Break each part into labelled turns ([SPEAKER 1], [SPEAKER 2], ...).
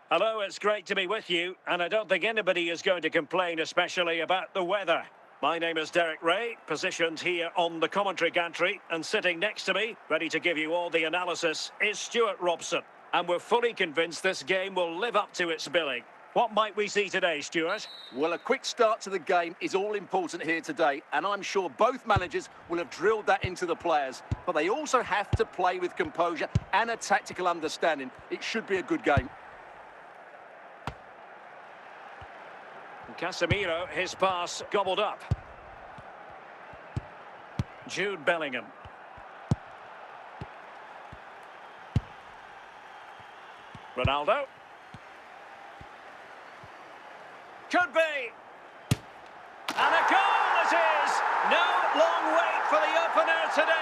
[SPEAKER 1] Hello, it's great to be with you, and I don't think anybody is going to complain, especially about the weather. My name is Derek Ray, positioned here on the commentary gantry, and sitting next to me, ready to give you all the analysis, is Stuart Robson. And we're fully convinced this game will live up to its billing. What might we see today, Stuart?
[SPEAKER 2] Well, a quick start to the game is all important here today, and I'm sure both managers will have drilled that into the players. But they also have to play with composure and a tactical understanding. It should be a good game.
[SPEAKER 1] Casemiro, his pass gobbled up. Jude Bellingham. Ronaldo. Could be. And a goal it is! No long wait for the opener today.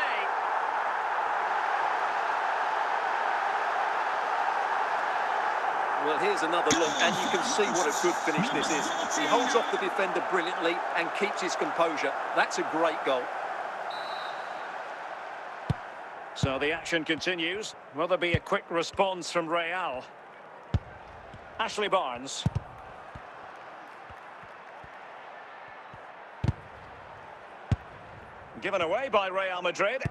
[SPEAKER 2] Well, here's another look, and you can see what a good finish this is. He holds off the defender brilliantly and keeps his composure. That's a great goal.
[SPEAKER 1] So the action continues. Will there be a quick response from Real? Ashley Barnes. Given away by Real Madrid.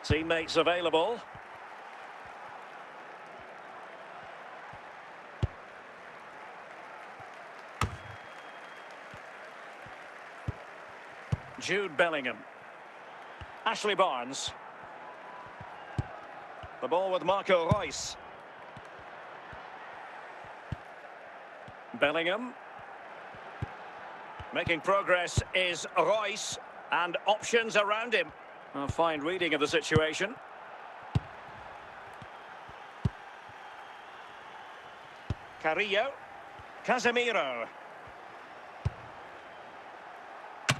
[SPEAKER 1] Teammates available. Jude Bellingham. Ashley Barnes. The ball with Marco Reus. Bellingham. Making progress is Reus, and options around him. A fine reading of the situation. Carrillo. Casemiro.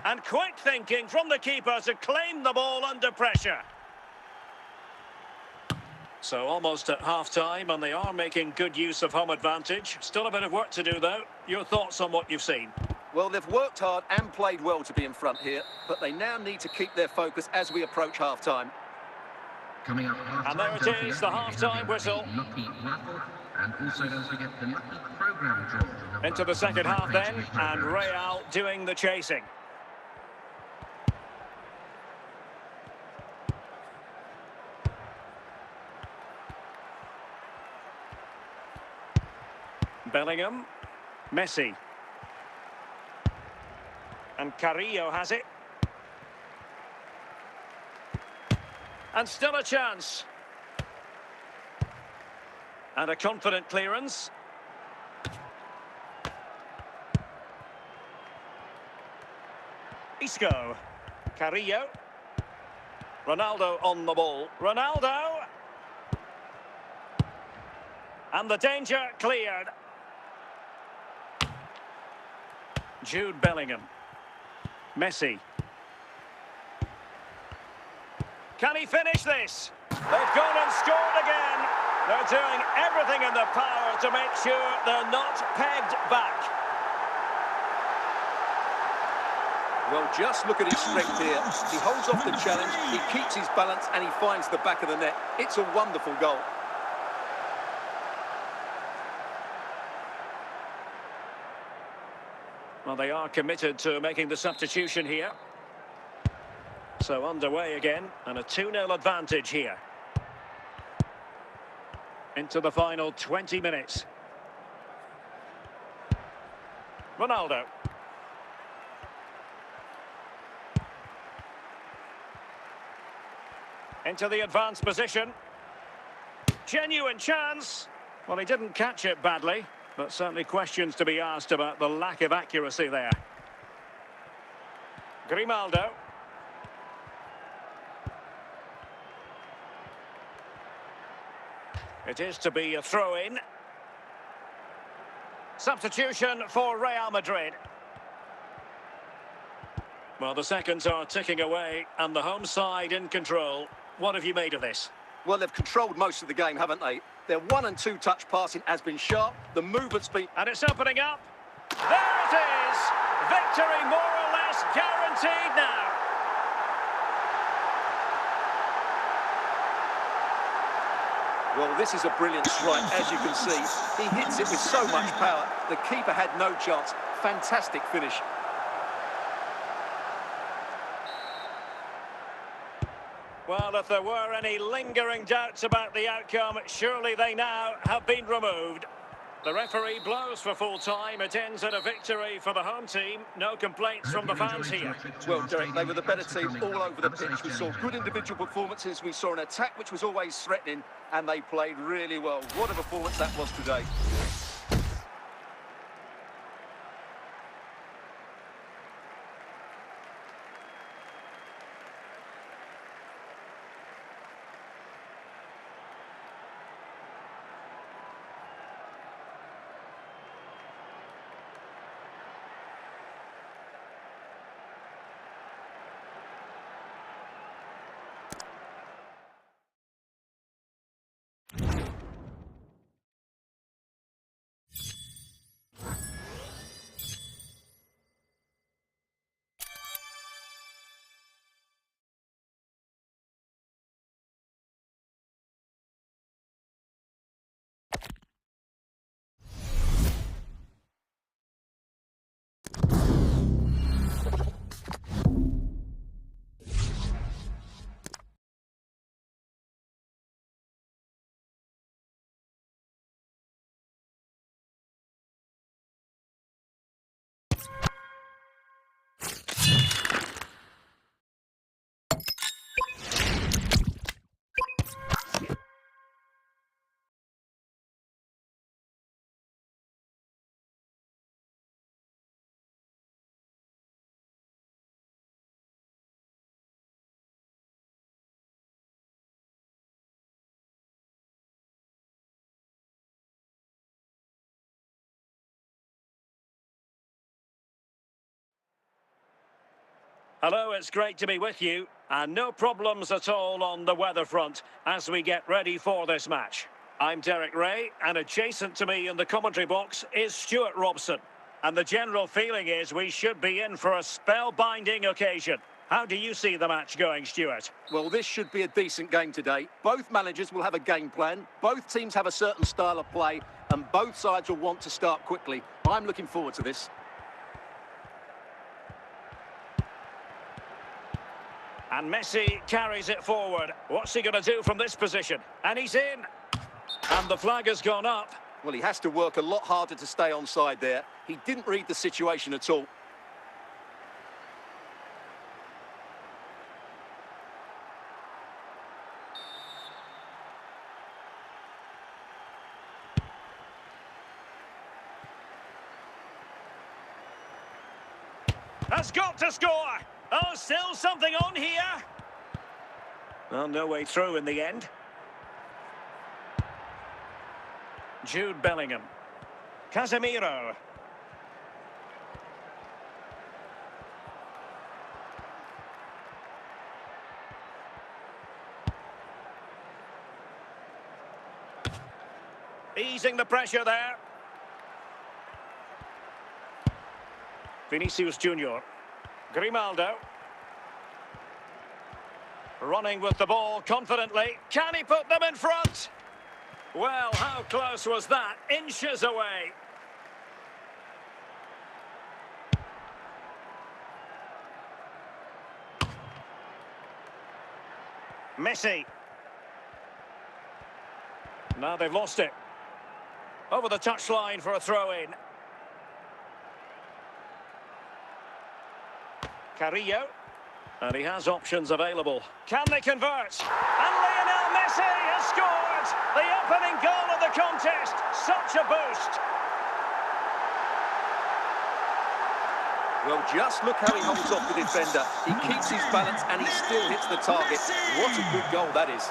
[SPEAKER 1] And quick thinking from the keeper to claim the ball under pressure. So almost at half-time, and they are making good use of home advantage. Still a bit of work to do, though. Your thoughts on what you've seen?
[SPEAKER 2] Well, they've worked hard and played well to be in front here, but they now need to keep their focus as we approach half-time.
[SPEAKER 3] Coming up half-time,
[SPEAKER 1] and there it is, the half-time whistle.
[SPEAKER 3] Lucky raffle, and also don't forget the lucky programme draw.
[SPEAKER 1] Into the second half then, and Real doing the chasing. Bellingham. Messi. And Carrillo has it. And still a chance. And a confident clearance. Isco. Carrillo. Ronaldo on the ball. Ronaldo. And the danger cleared. Jude Bellingham. Messi. Can he finish this? They've gone and scored again. They're doing everything in their power to make sure they're not pegged back.
[SPEAKER 2] Well, just look at his strength here. He holds off the challenge, he keeps his balance, and he finds the back of the net. It's a wonderful goal.
[SPEAKER 1] Well, they are committed to making the substitution here. So underway again, and a 2-0 advantage here. Into the final 20 minutes. Ronaldo. Into the advanced position. Genuine chance. Well, he didn't catch it badly, but certainly questions to be asked about the lack of accuracy there. Grimaldo. It is to be a throw-in. Substitution for Real Madrid. Well, the seconds are ticking away, and the home side in control. What have you made of this?
[SPEAKER 2] Well, they've controlled most of the game, haven't they? Their 1- and 2-touch passing has been sharp. The movement's been...
[SPEAKER 1] And it's opening up. There it is! Victory more or less guaranteed now.
[SPEAKER 2] Well, this is a brilliant strike, as you can see. He hits it with so much power. The keeper had no chance. Fantastic finish.
[SPEAKER 1] Well, if there were any lingering doubts about the outcome, surely they now have been removed. The referee blows for full time. It ends in a victory for the home team. No complaints from the fans here.
[SPEAKER 2] Well, Derek, they were the better team all over the pitch. We saw good individual performances. We saw an attack which was always threatening, and they played really well. What a performance that was today.
[SPEAKER 1] Hello, it's great to be with you. And no problems at all on the weather front as we get ready for this match. I'm Derek Ray, and adjacent to me in the commentary box is Stuart Robson. And the general feeling is we should be in for a spellbinding occasion. How do you see the match going, Stuart?
[SPEAKER 2] Well, this should be a decent game today. Both managers will have a game plan. Both teams have a certain style of play, and both sides will want to start quickly. I'm looking forward to this.
[SPEAKER 1] And Messi carries it forward. What's he going to do from this position? And he's in. And the flag has gone up.
[SPEAKER 2] Well, he has to work a lot harder to stay onside there. He didn't read the situation at all.
[SPEAKER 1] Has got to score. Oh, still something on here. Well, no way through in the end. Jude Bellingham. Casemiro. Easing the pressure there. Vinicius Junior. Grimaldo. Running with the ball confidently. Can he put them in front? Well, how close was that? Inches away. Messi. Now they've lost it. Over the touchline for a throw-in. Carrillo. And he has options available. Can they convert? And Lionel Messi has scored! The opening goal of the contest. Such a boost.
[SPEAKER 2] Well, just look how he holds off the defender. He keeps his balance and he still hits the target. What a good goal that is.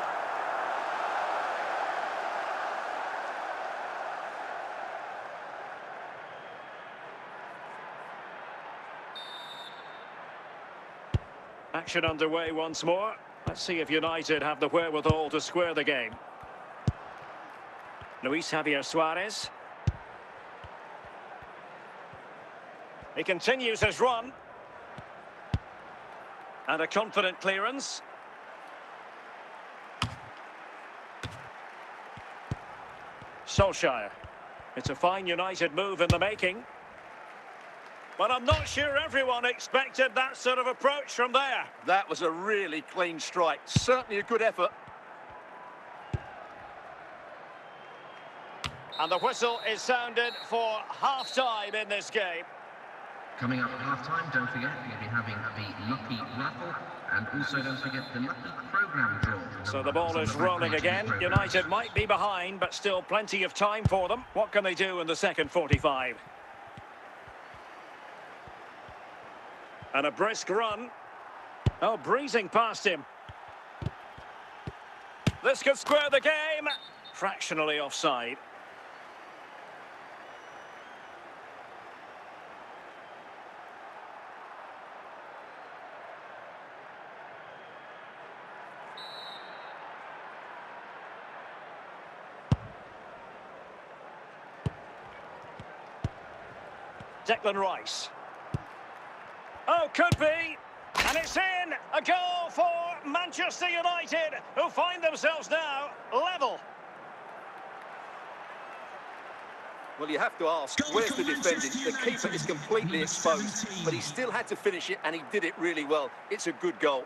[SPEAKER 1] Action underway once more. Let's see if United have the wherewithal to square the game. Luis Javier Suarez. He continues his run. And a confident clearance. Solskjaer. It's a fine United move in the making. But I'm not sure everyone expected that sort of approach from there.
[SPEAKER 2] That was a really clean strike. Certainly a good effort.
[SPEAKER 1] And the whistle is sounded for half-time in this game.
[SPEAKER 3] Coming up at half-time, don't forget, we'll be having the Lucky Raffle, and also don't forget the Lucky Programme Draw.
[SPEAKER 1] So the ball is rolling again. United might be behind, but still plenty of time for them. What can they do in the second 45? And a brisk run. Oh, breezing past him. This could square the game. Fractionally offside. Declan Rice. Oh, could be. And it's in. A goal for Manchester United, who find themselves now level.
[SPEAKER 2] Well, you have to ask, where's the defending? The keeper is completely exposed, but he still had to finish it, and he did it really well. It's a good goal.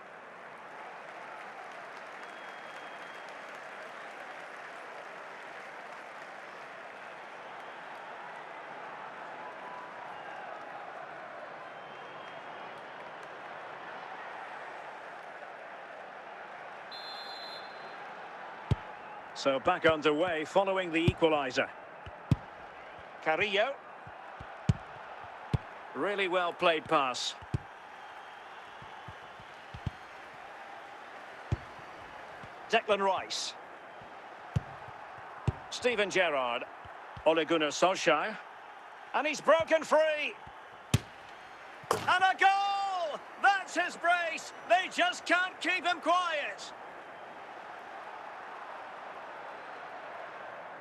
[SPEAKER 1] So back underway following the equaliser. Carrillo. Really well played pass. Declan Rice. Steven Gerrard. Ole Gunnar Solskjaer. And he's broken free. And a goal! That's his brace. They just can't keep him quiet.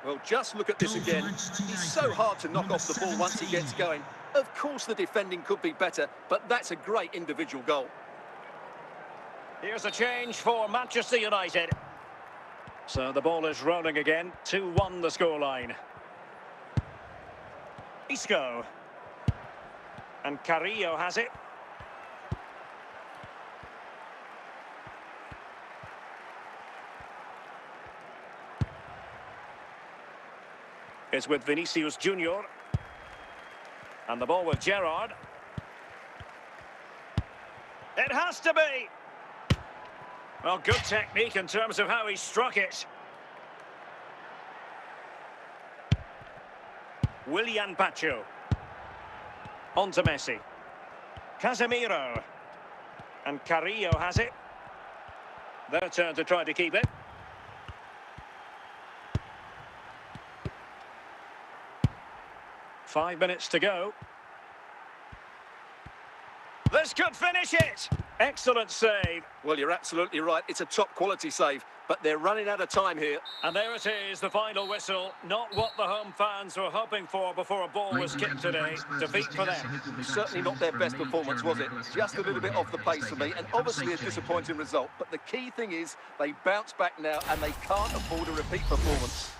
[SPEAKER 2] Well, just look at this again. He's so hard to knock off the ball once he gets going. Of course the defending could be better, but that's a great individual goal.
[SPEAKER 1] Here's a change for Manchester United. So the ball is rolling again. 2-1 the scoreline. Isco. And Carrillo has it. It's with Vinicius Junior. And the ball with Gerrard. It has to be. Well, good technique in terms of how he struck it. Willian Pacho. On to Messi. Casemiro. And Carrillo has it. Their turn to try to keep it. Five minutes to go. This could finish it. Excellent save.
[SPEAKER 2] Well, you're absolutely right. It's a top quality save, but they're running out of time here.
[SPEAKER 1] And there it is, the final whistle. Not what the home fans were hoping for before a ball was kicked today. Defeat for them.
[SPEAKER 2] Certainly not their best performance, was it? Just a little bit off the pace for me, and obviously a disappointing result. But the key thing is they bounce back now, and they can't afford a repeat performance.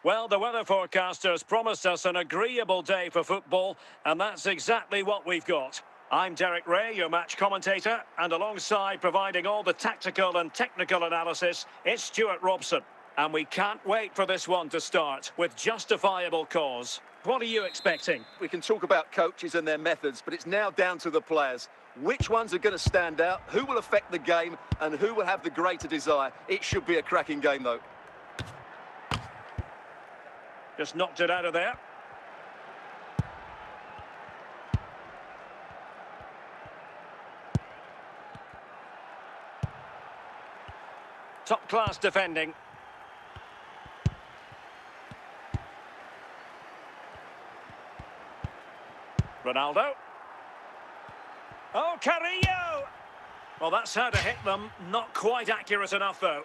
[SPEAKER 1] Well, the weather forecasters promised us an agreeable day for football, and that's exactly what we've got. I'm Derek Ray, your match commentator, and alongside providing all the tactical and technical analysis, it's Stuart Robson. And we can't wait for this one to start, with justifiable cause. What are you expecting?
[SPEAKER 2] We can talk about coaches and their methods, but it's now down to the players. Which ones are going to stand out, who will affect the game, and who will have the greater desire? It should be a cracking game, though.
[SPEAKER 1] Just knocked it out of there. Top-class defending. Ronaldo. Oh, Carrillo! Well, that's how to hit them. Not quite accurate enough, though.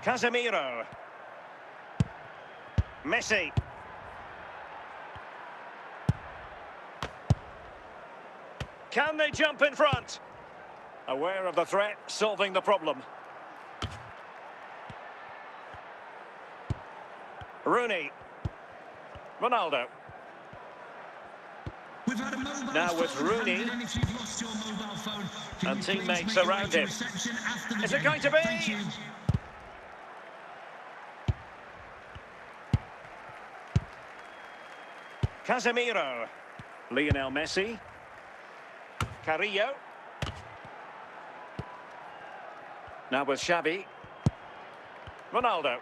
[SPEAKER 1] Casemiro. Messi. Can they jump in front? Aware of the threat, solving the problem. Rooney. Ronaldo. Now with Rooney. And teammates around him. Is it going to be? Casemiro. Lionel Messi. Carrillo. Now with Xavi. Ronaldo.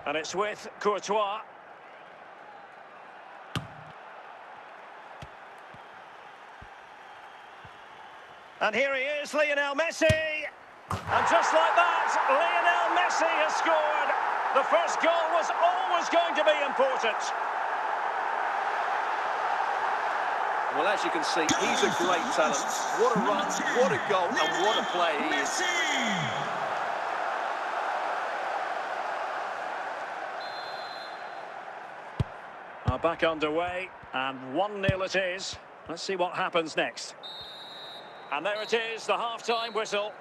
[SPEAKER 1] And it's with Courtois. And here he is, Lionel Messi. And just like that, Lionel Messi has scored. The first goal was always going to be important.
[SPEAKER 2] Well, as you can see, he's a great talent. What a run, what a goal, and what a player he is.
[SPEAKER 1] Are back underway, and 1-0 it is. Let's see what happens next. And there it is, the half-time whistle.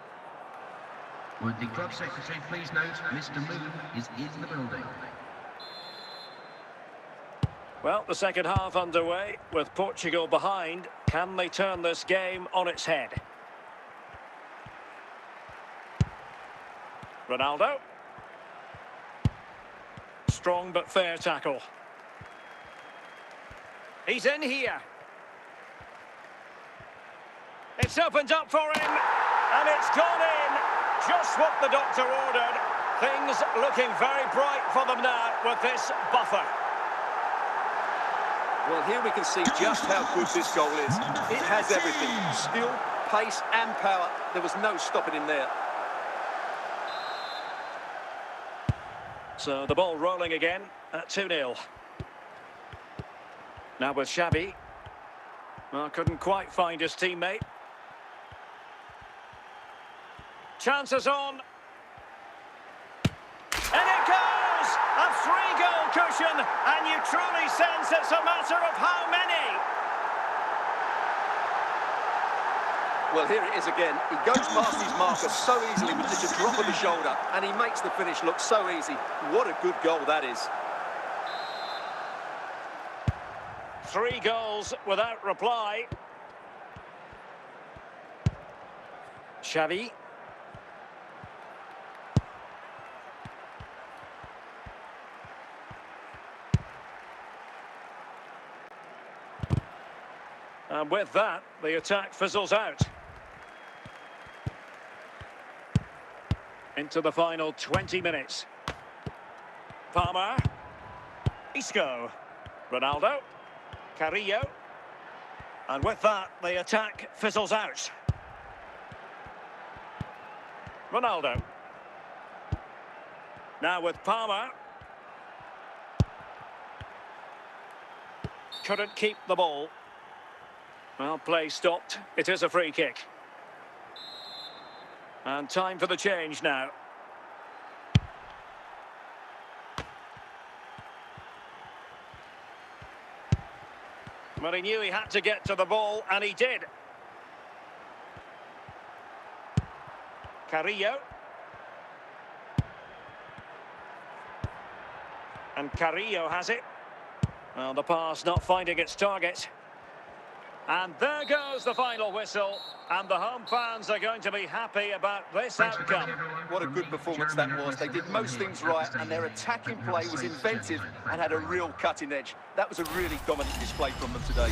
[SPEAKER 3] Would the club secretary please note Mr. Moon is in the building.
[SPEAKER 1] Well, the second half underway, with Portugal behind. Can they turn this game on its head? Ronaldo. Strong but fair tackle. He's in here. It's opened up for him, and it's gone in. Just what the doctor ordered. Things looking very bright for them now with this buffer.
[SPEAKER 2] Well, here we can see just how good this goal is. It has everything. Skill, pace and power. There was no stopping him there.
[SPEAKER 1] So the ball rolling again at 2-0. Now with Xavi. Well, couldn't quite find his teammate. Chances on. And it goes! A 3-goal cushion, and you truly sense it's a matter of how many.
[SPEAKER 2] Well, here it is again. He goes past his marker so easily with just a drop of the shoulder, and he makes the finish look so easy. What a good goal that is.
[SPEAKER 1] 3 goals without reply. Xavi. And with that, the attack fizzles out. Into the final 20 minutes. Palmer. Isco. Ronaldo. Carrillo. And with that, the attack fizzles out. Ronaldo. Now with Palmer. Couldn't keep the ball. Well, play stopped. It is a free kick. And time for the change now. Well, he knew he had to get to the ball, and he did. Carrillo. And Carrillo has it. Well, the pass not finding its target. And there goes the final whistle. And the home fans are going to be happy about this outcome.
[SPEAKER 2] What a good performance that was. They did most things right, and their attacking play was inventive and had a real cutting edge. That was a really dominant display from them today.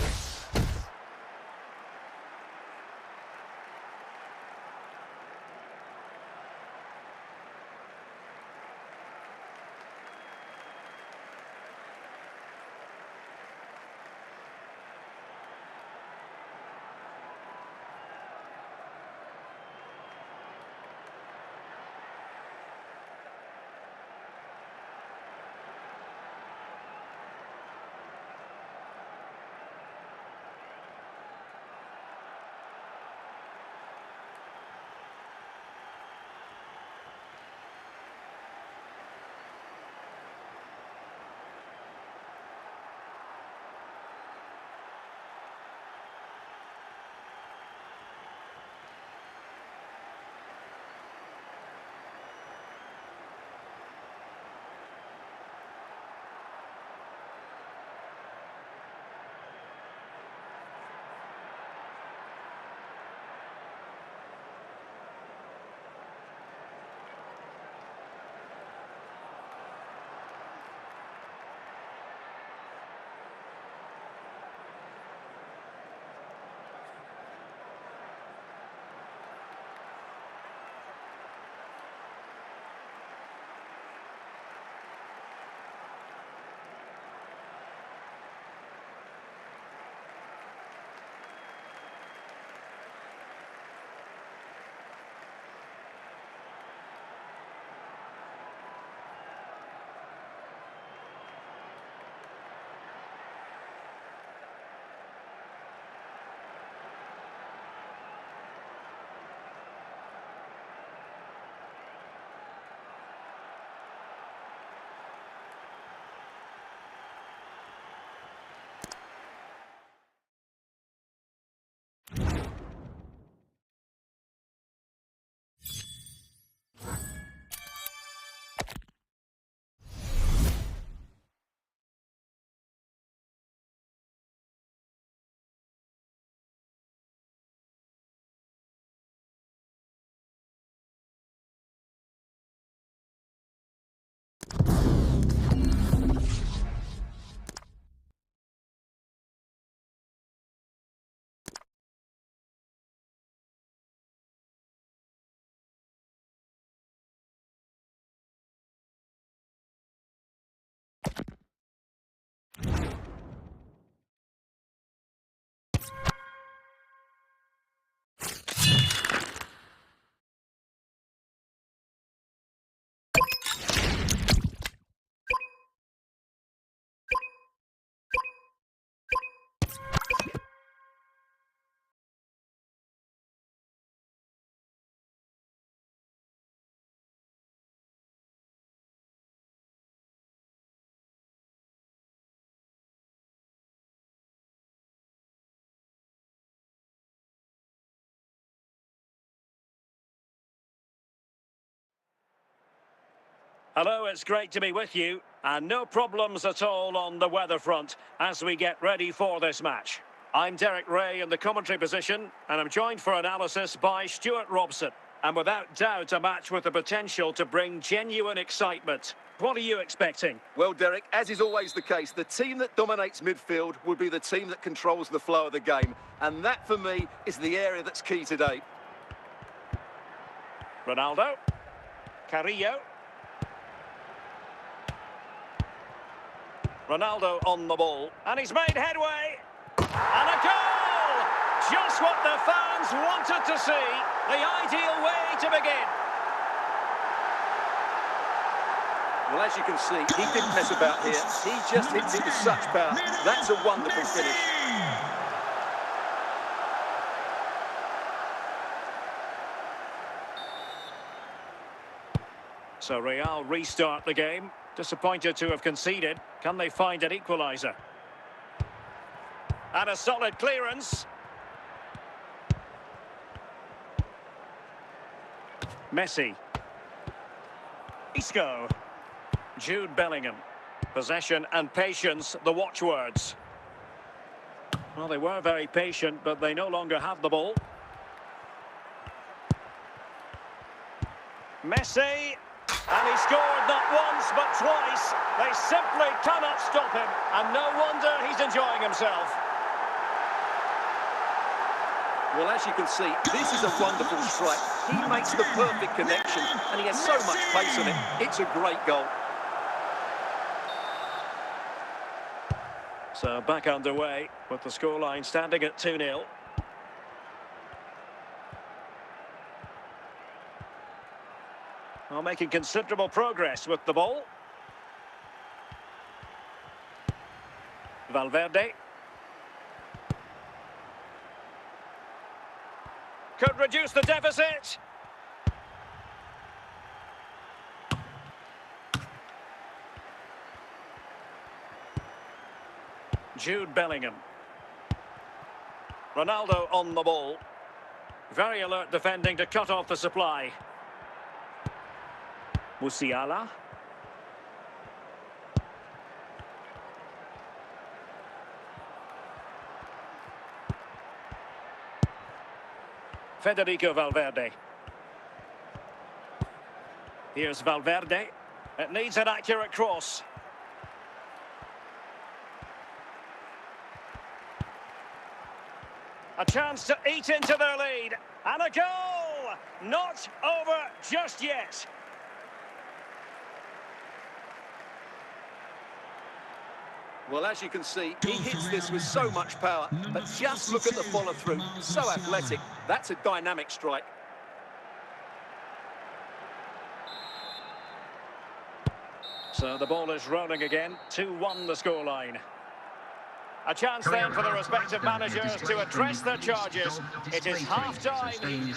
[SPEAKER 1] Hello, it's great to be with you. And no problems at all on the weather front as we get ready for this match. I'm Derek Ray in the commentary position, and I'm joined for analysis by Stuart Robson. And without doubt, a match with the potential to bring genuine excitement. What are you expecting?
[SPEAKER 2] Well, Derek, as is always the case, the team that dominates midfield will be the team that controls the flow of the game. And that, for me, is the area that's key today.
[SPEAKER 1] Ronaldo. Carrillo. Ronaldo on the ball, and he's made headway, and a goal! Just what the fans wanted to see, the ideal way to begin.
[SPEAKER 2] Well, as you can see, he didn't mess about here. He just hits it with such power. That's a wonderful finish.
[SPEAKER 1] So Real restart the game. Disappointed to have conceded. Can they find an equaliser? And a solid clearance. Messi. Isco. Jude Bellingham. Possession and patience, the watchwords. Well, they were very patient, but they no longer have the ball. Messi. And he scored not once, but twice. They simply cannot stop him. And no wonder he's enjoying himself.
[SPEAKER 2] Well, as you can see, this is a wonderful strike. He makes the perfect connection, and he has so much pace on it. It's a great goal.
[SPEAKER 1] So back underway with the scoreline standing at 2-0. Well, making considerable progress with the ball. Valverde. Could reduce the deficit. Jude Bellingham. Ronaldo on the ball. Very alert defending to cut off the supply. Musiala. Federico Valverde. Here's Valverde. It needs an accurate cross. A chance to eat into their lead. And a goal! Not over just yet.
[SPEAKER 2] Well, as you can see, he hits this with so much power, but just look at the follow-through. So athletic. That's a dynamic strike.
[SPEAKER 1] So the ball is rolling again. 2-1 the scoreline. A chance then for the respective managers to address their charges. It is half-time.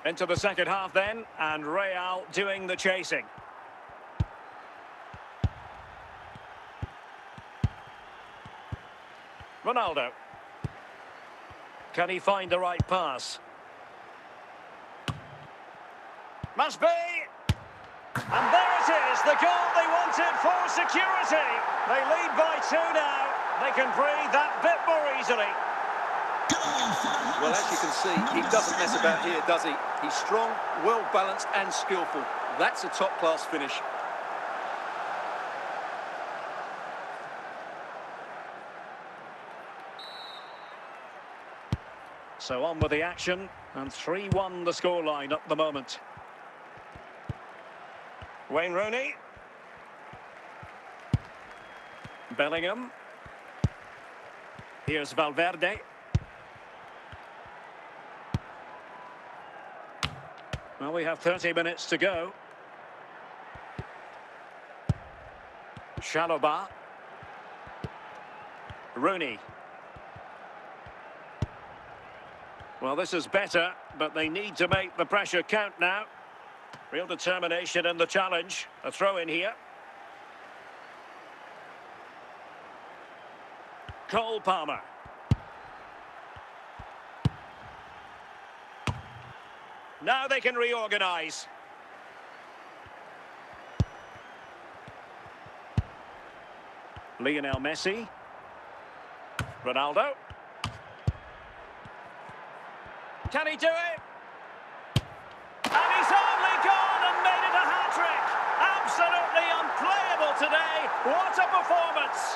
[SPEAKER 1] Into the second half then, and Real doing the chasing. Ronaldo. Can he find the right pass? Must be! And there it is, the goal they wanted for security. They lead by 2 now. They can breathe that bit more easily.
[SPEAKER 2] Well, as you can see, he doesn't mess about here, does he? He's strong, well-balanced and skillful. That's a top-class finish.
[SPEAKER 1] So on with the action, and 3-1 the scoreline at the moment. Wayne Rooney. Bellingham. Here's Valverde. Well, we have 30 minutes to go. Chalobah. Rooney. Well, this is better, but they need to make the pressure count now. Real determination in the challenge. A throw in here. Cole Palmer. Now they can reorganise. Lionel Messi. Ronaldo. Can he do it? And he's only gone and made it a hat-trick. Absolutely unplayable today. What a performance.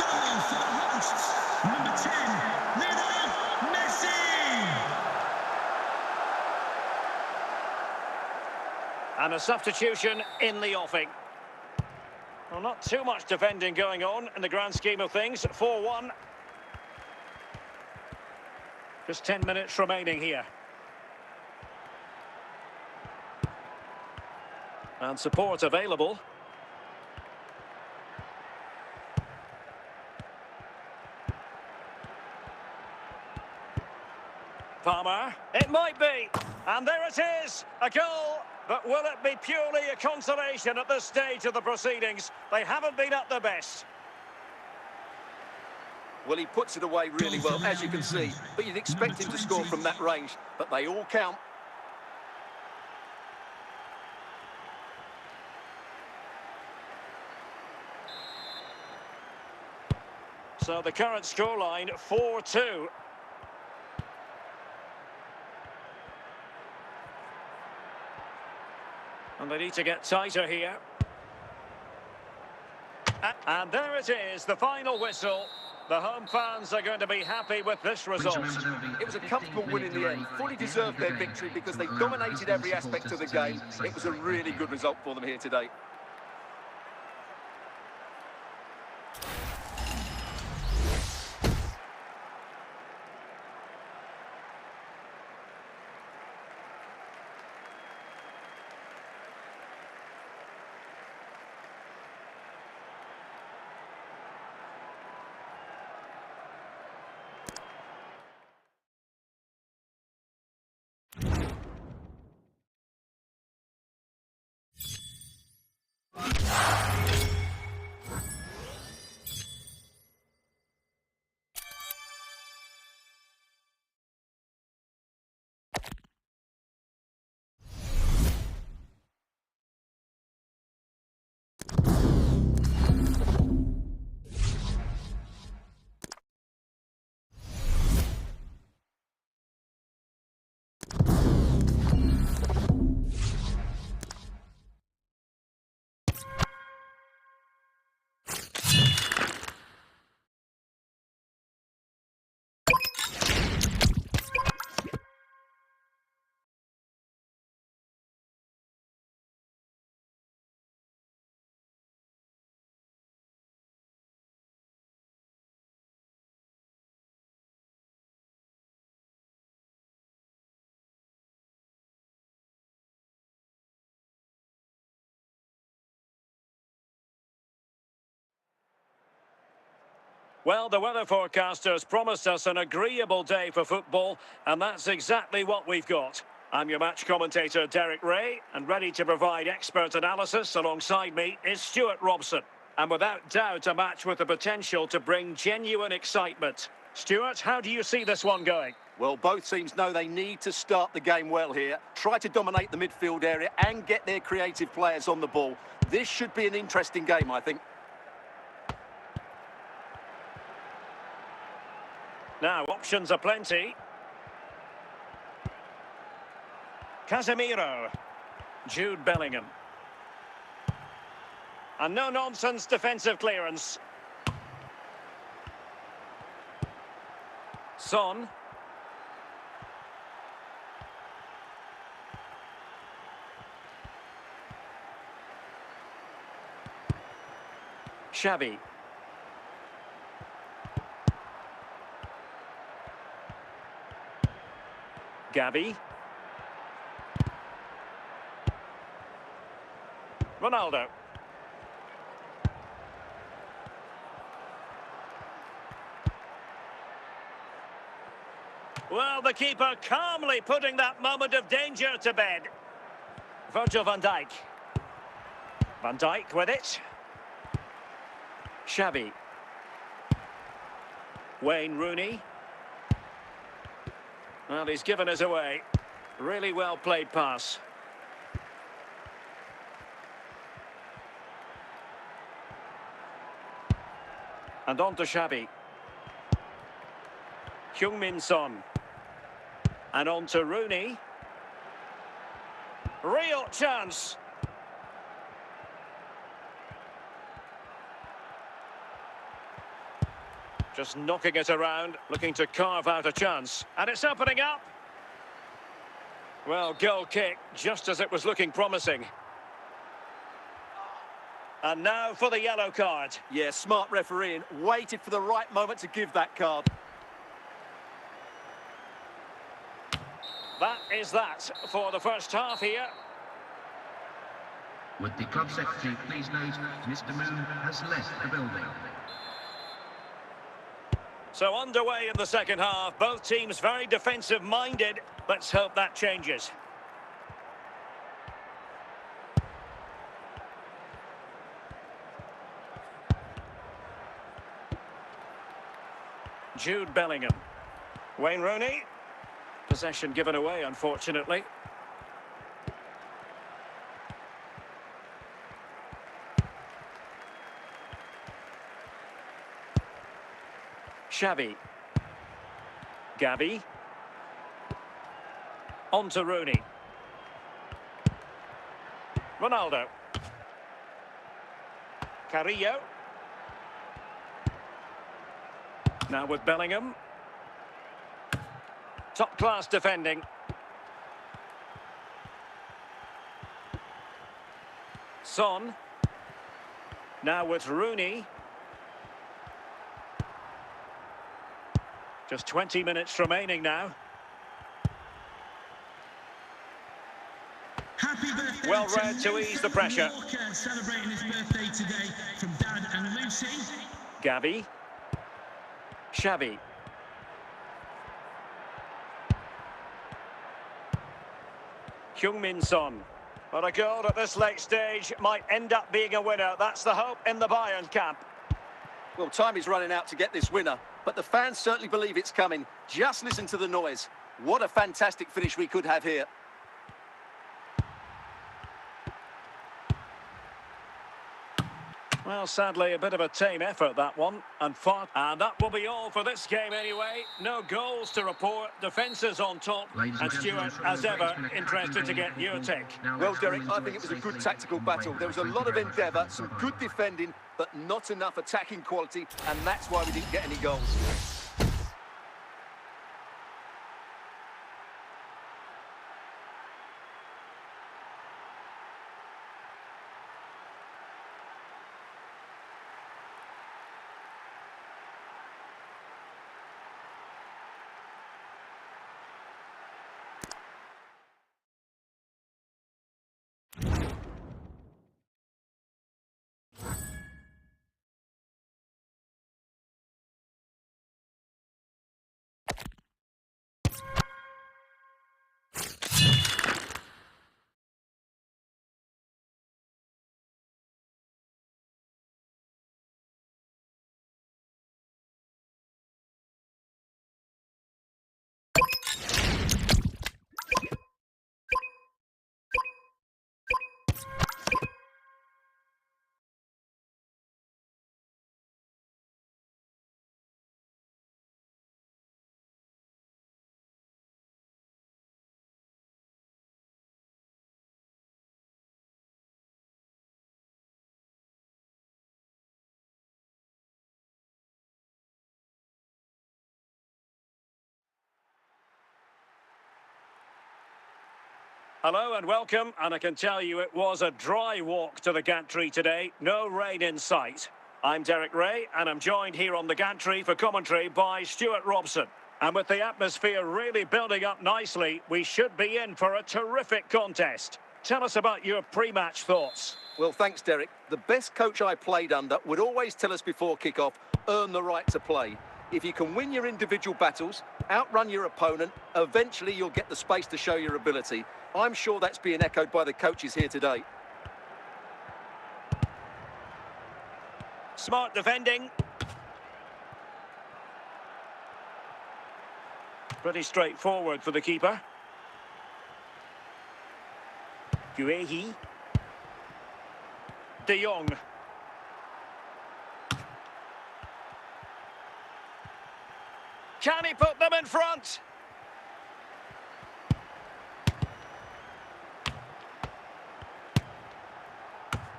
[SPEAKER 4] Goal for the hosts. Number 10, Lionel Messi.
[SPEAKER 1] And a substitution in the offing. Well, not too much defending going on in the grand scheme of things. 4-1. Just 10 minutes remaining here. And support available. Palmer. It might be. And there it is, a goal. But will it be purely a consolation at this stage of the proceedings? They haven't been at their best.
[SPEAKER 2] Well, he puts it away really well, as you can see. But you'd expect him to score from that range. But they all count.
[SPEAKER 1] So the current scoreline, 4-2. And they need to get tighter here. And there it is, the final whistle. The home fans are going to be happy with this result.
[SPEAKER 2] It was a comfortable win in the end. Fully deserved their victory because they dominated every aspect of the game. It was a really good result for them here today.
[SPEAKER 1] Well, the weather forecasters promised us an agreeable day for football, and that's exactly what we've got. I'm your match commentator, Derek Ray, and ready to provide expert analysis alongside me is Stuart Robson. And without doubt, a match with the potential to bring genuine excitement. Stuart, how do you see this one going?
[SPEAKER 2] Well, both teams know they need to start the game well here, try to dominate the midfield area and get their creative players on the ball. This should be an interesting game, I think.
[SPEAKER 1] Now, options are plenty. Casemiro. Jude Bellingham. A no-nonsense defensive clearance. Son. Xavi. Gavi. Ronaldo. Well, the keeper calmly putting that moment of danger to bed. Virgil van Dijk. Van Dijk with it. Xavi. Wayne Rooney. Well, he's given us away. Really well played pass. And on to Xavi. Heung-min Son. And on to Rooney. Real chance. Just knocking it around, looking to carve out a chance. And it's opening up. Well, goal kick, just as it was looking promising. And now for the yellow card.
[SPEAKER 2] Yeah, smart refereeing. Waited for the right moment to give that card.
[SPEAKER 1] That is that for the first half here.
[SPEAKER 3] Would the club secretary please note Mr. Moon has left the building.
[SPEAKER 1] So underway in the second half, both teams very defensive-minded. Let's hope that changes. Jude Bellingham. Wayne Rooney. Possession given away, unfortunately. Xavi. Gavi. On to Rooney. Ronaldo. Carrillo. Now with Bellingham. Top-class defending. Son. Now with Rooney. Just 20 minutes remaining now.
[SPEAKER 4] Happy birthday
[SPEAKER 1] Well read to ease the pressure.
[SPEAKER 4] Walker, celebrating his birthday today from Dad and Lucy.
[SPEAKER 1] Gavi. Xavi. Heung-min Son. But a goal at this late stage might end up being a winner. That's the hope in the Bayern camp.
[SPEAKER 2] Well, time is running out to get this winner, but the fans certainly believe it's coming. Just listen to the noise. What a fantastic finish we could have here.
[SPEAKER 1] Well, sadly, a bit of a tame effort, that one. And that will be all for this game anyway. No goals to report. Defences on top. And Stuart, as ever, interested to get your take.
[SPEAKER 2] Well, Derek, I think it was a good tactical battle. There was a lot of endeavour, some good defending, but not enough attacking quality, and that's why we didn't get any goals.
[SPEAKER 1] Hello and welcome, and I can tell you it was a dry walk to the gantry today. No rain in sight. I'm Derek Ray, and I'm joined here on the gantry for commentary by Stuart Robson. And with the atmosphere really building up nicely, we should be in for a terrific contest. Tell us about your pre-match thoughts.
[SPEAKER 2] Well, thanks, Derek. The best coach I played under would always tell us before kick-off, earn the right to play. If you can win your individual battles, outrun your opponent, eventually you'll get the space to show your ability. I'm sure that's being echoed by the coaches here today.
[SPEAKER 1] Smart defending. Pretty straightforward for the keeper. Guehi. De Jong. Can he put them in front?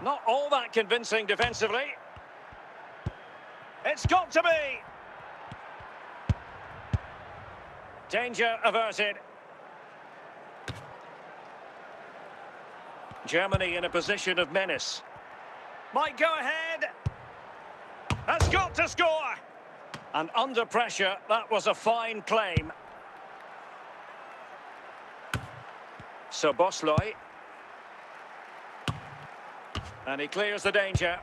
[SPEAKER 1] Not all that convincing defensively. It's got to be. Danger averted. Germany in a position of menace. Might go ahead. Has got to score. And under pressure, that was a fine claim. So Bosloy. And he clears the danger.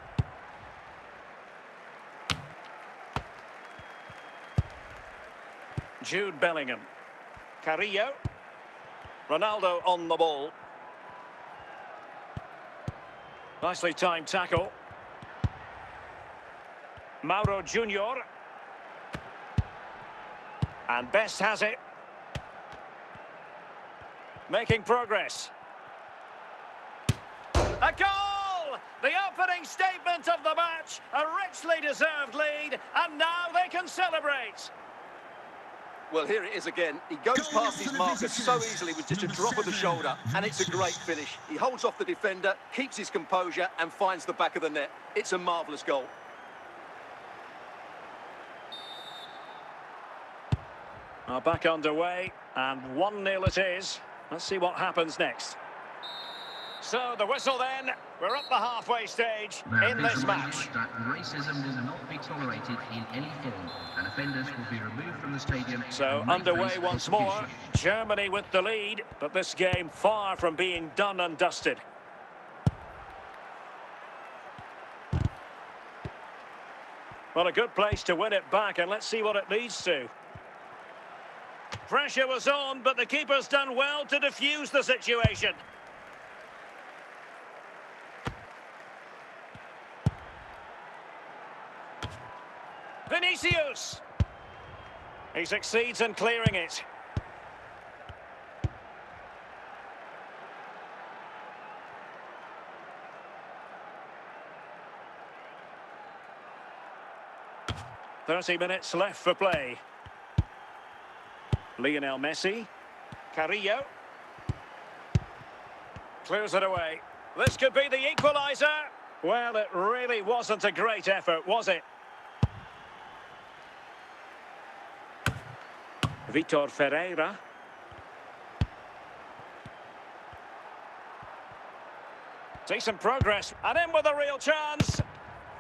[SPEAKER 1] Jude Bellingham. Carrillo. Ronaldo on the ball. Nicely timed tackle. Mauro Junior. And Best has it. Making progress. A goal! The opening statement of the match. A richly deserved lead. And now they can celebrate.
[SPEAKER 2] Well, here it is again. He goes past his marker so easily with just a drop of the shoulder, and it's a great finish. He holds off the defender, keeps his composure, and finds the back of the net. It's a marvellous goal.
[SPEAKER 1] Back underway, and 1-0 it is. Let's see what happens next. So, the whistle then. We're at the halfway stage
[SPEAKER 3] Now,
[SPEAKER 1] in
[SPEAKER 3] please
[SPEAKER 1] this
[SPEAKER 3] remind
[SPEAKER 1] match.
[SPEAKER 3] you that racism will not be tolerated in any form, and offenders will be removed from the stadium.
[SPEAKER 1] So,
[SPEAKER 3] and may
[SPEAKER 1] underway
[SPEAKER 3] face
[SPEAKER 1] once more.
[SPEAKER 3] prosecution.
[SPEAKER 1] Germany with the lead, but this game far from being done and dusted. Well, a good place to win it back, and let's see what it leads to. Pressure was on, but the keeper's done well to defuse the situation. Vinicius. He succeeds in clearing it. "30 minutes left for play. Lionel Messi. Carrillo. Clears it away. This could be the equaliser. Well, it really wasn't a great effort, was it? Vitor Ferreira. Decent progress, and in with a real chance.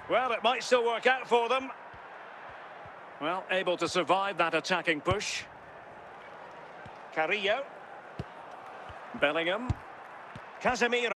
[SPEAKER 1] Well, it might still work out for them. Well, able to survive that attacking push. Carrillo. Bellingham. Casemiro.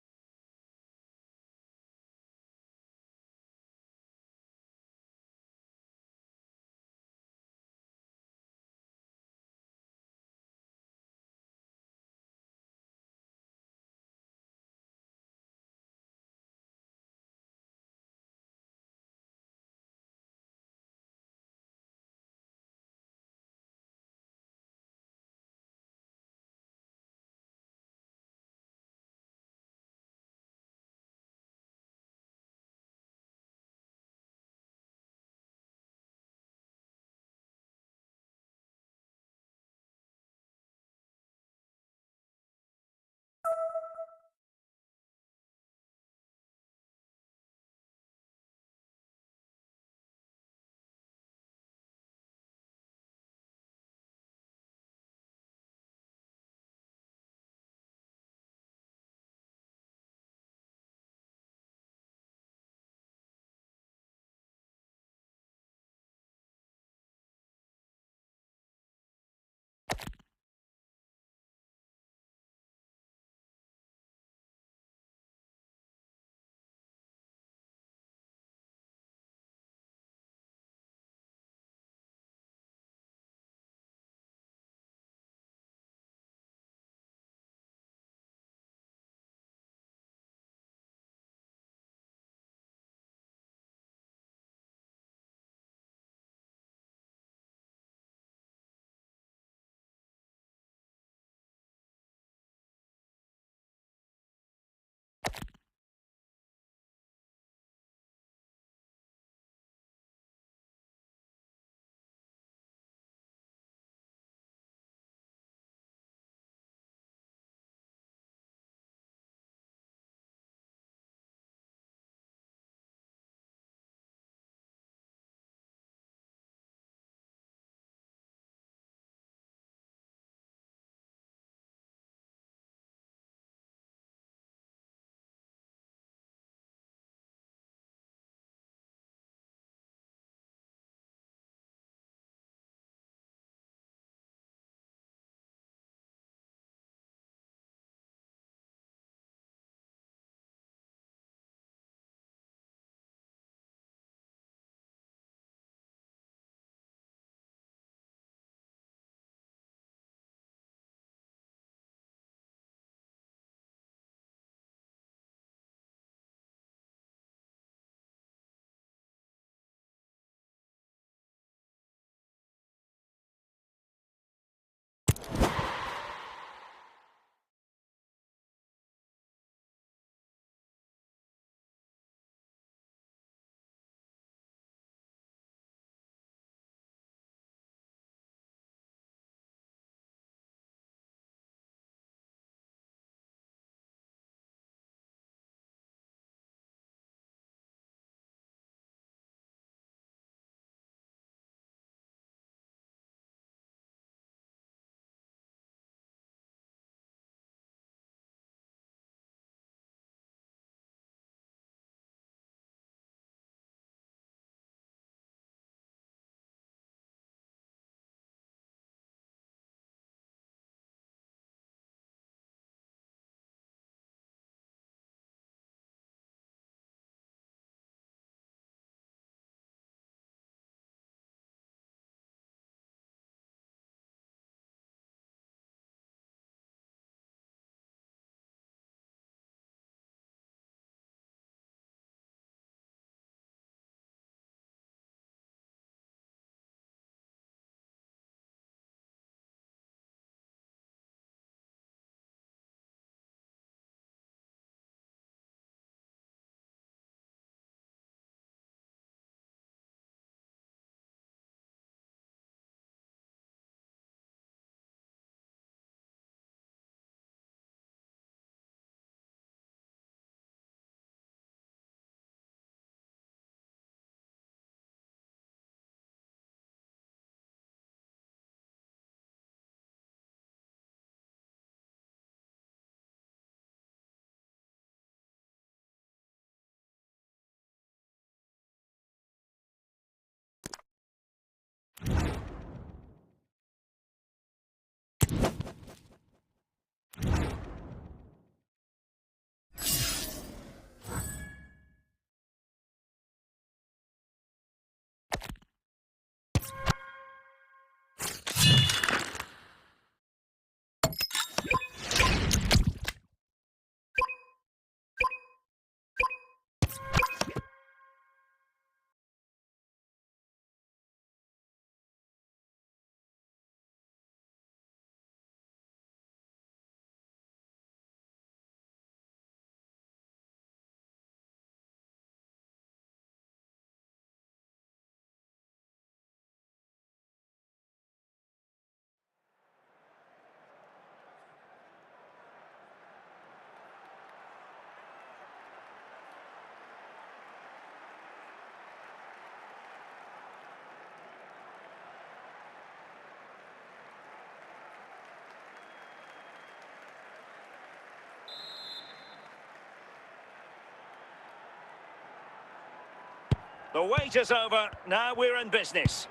[SPEAKER 1] The wait is over. Now we're in business.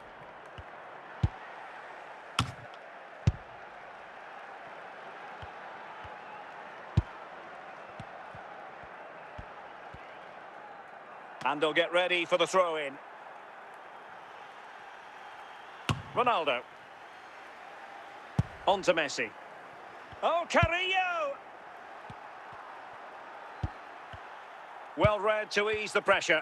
[SPEAKER 1] And they'll get ready for the throw-in. Ronaldo. On to Messi. Oh, Carrillo! Well read to ease the pressure.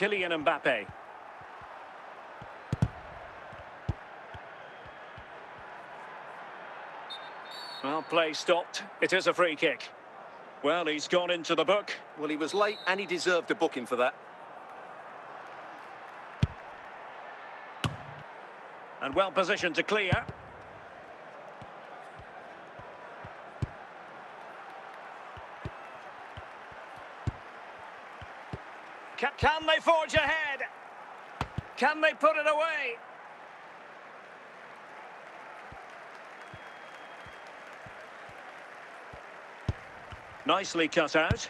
[SPEAKER 1] Kylian Mbappe. Well, play stopped. It is a free kick. Well, he's gone into the book.
[SPEAKER 2] Well, he was late and he deserved a booking for that.
[SPEAKER 1] And well positioned to clear. Can they forge ahead? Can they put it away? Nicely cut out.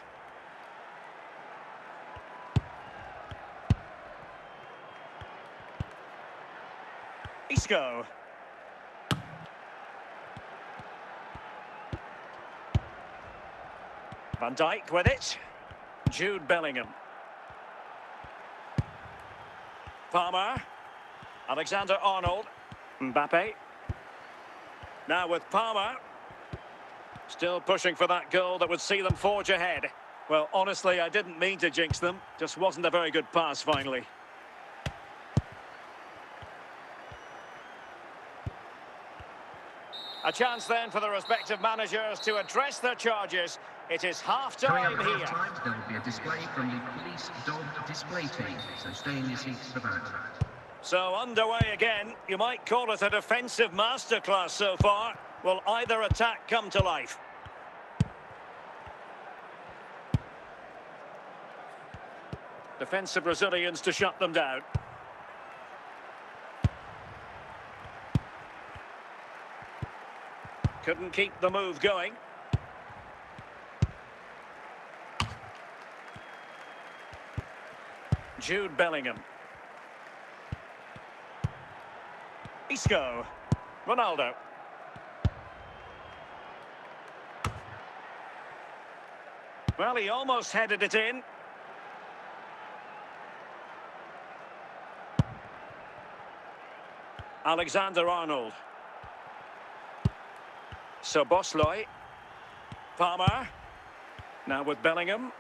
[SPEAKER 1] Isco. Van Dijk with it. Jude Bellingham. Palmer. Alexander-Arnold. Mbappe. Now with Palmer. Still pushing for that goal that would see them forge ahead. Well, honestly, I didn't mean to jinx them. Just wasn't a very good pass, finally. A chance then for the respective managers to address their charges. It is half-time
[SPEAKER 3] Coming up
[SPEAKER 1] here.
[SPEAKER 3] at half-time, there will be a display from the police dog display team, so stay in your seats for that.
[SPEAKER 1] So underway again. You might call it a defensive masterclass so far. Will either attack come to life? Defensive Brazilians to shut them down. Couldn't keep the move going. Jude Bellingham. Isco. Ronaldo. Well, he almost headed it in. Alexander-Arnold. Szoboszlai. Palmer. Now with Bellingham.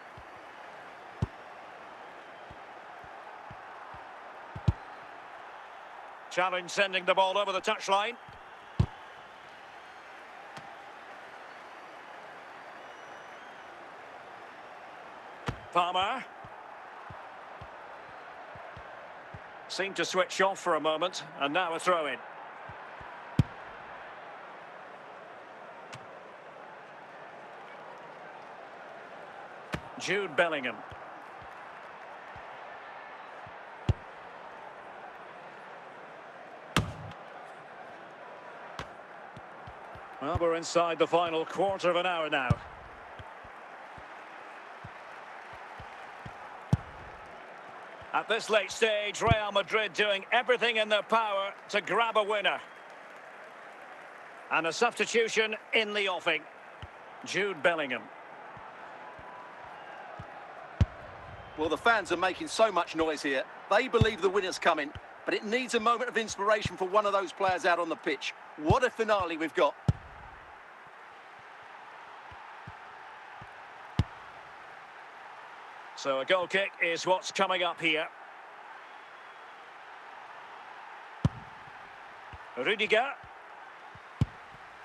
[SPEAKER 1] Challenge sending the ball over the touchline. Palmer. Seemed to switch off for a moment, and now a throw-in. Jude Bellingham. Well, we're inside the final quarter of an hour now. At this late stage, Real Madrid doing everything in their power to grab a winner. And a substitution in the offing. Jude Bellingham.
[SPEAKER 2] Well, the fans are making so much noise here. They believe the winner's coming, but it needs a moment of inspiration for one of those players out on the pitch. What a finale we've got.
[SPEAKER 1] So a goal kick is what's coming up here. Rudiger.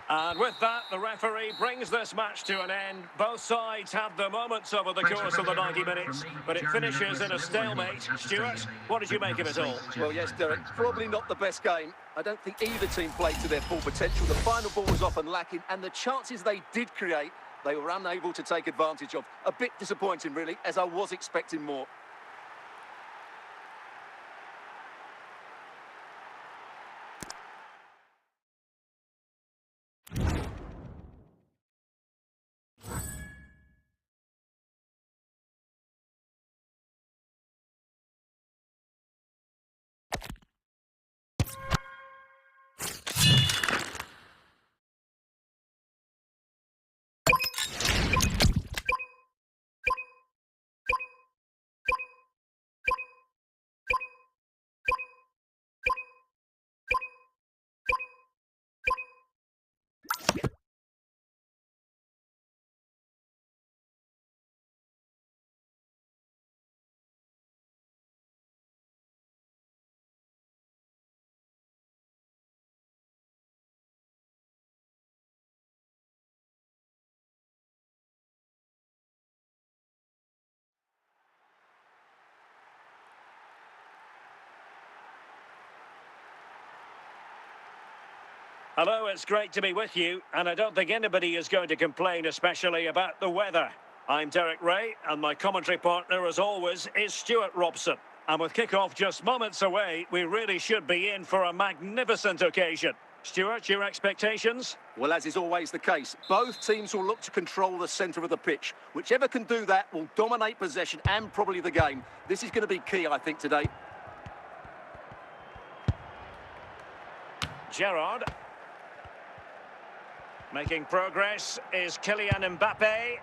[SPEAKER 1] And with that, the referee brings this match to an end. Both sides had their moments over the course of the 90 minutes, but it finishes in a stalemate. Stuart, what did you make of it all?
[SPEAKER 2] Well, yes, Derek, probably not the best game. I don't think either team played to their full potential. The final ball was often lacking, and the chances they did create, they were unable to take advantage of. A bit disappointing, really, as I was expecting more.
[SPEAKER 1] Hello, it's great to be with you, and I don't think anybody is going to complain, especially about the weather. I'm Derek Ray, and my commentary partner, as always, is Stuart Robson. And with kick-off just moments away, we really should be in for a magnificent occasion. Stuart, your expectations?
[SPEAKER 2] Well, as is always the case, both teams will look to control the centre of the pitch. Whichever can do that will dominate possession and probably the game. This is going to be key, I think, today.
[SPEAKER 1] Gerrard. Making progress is Kylian Mbappe.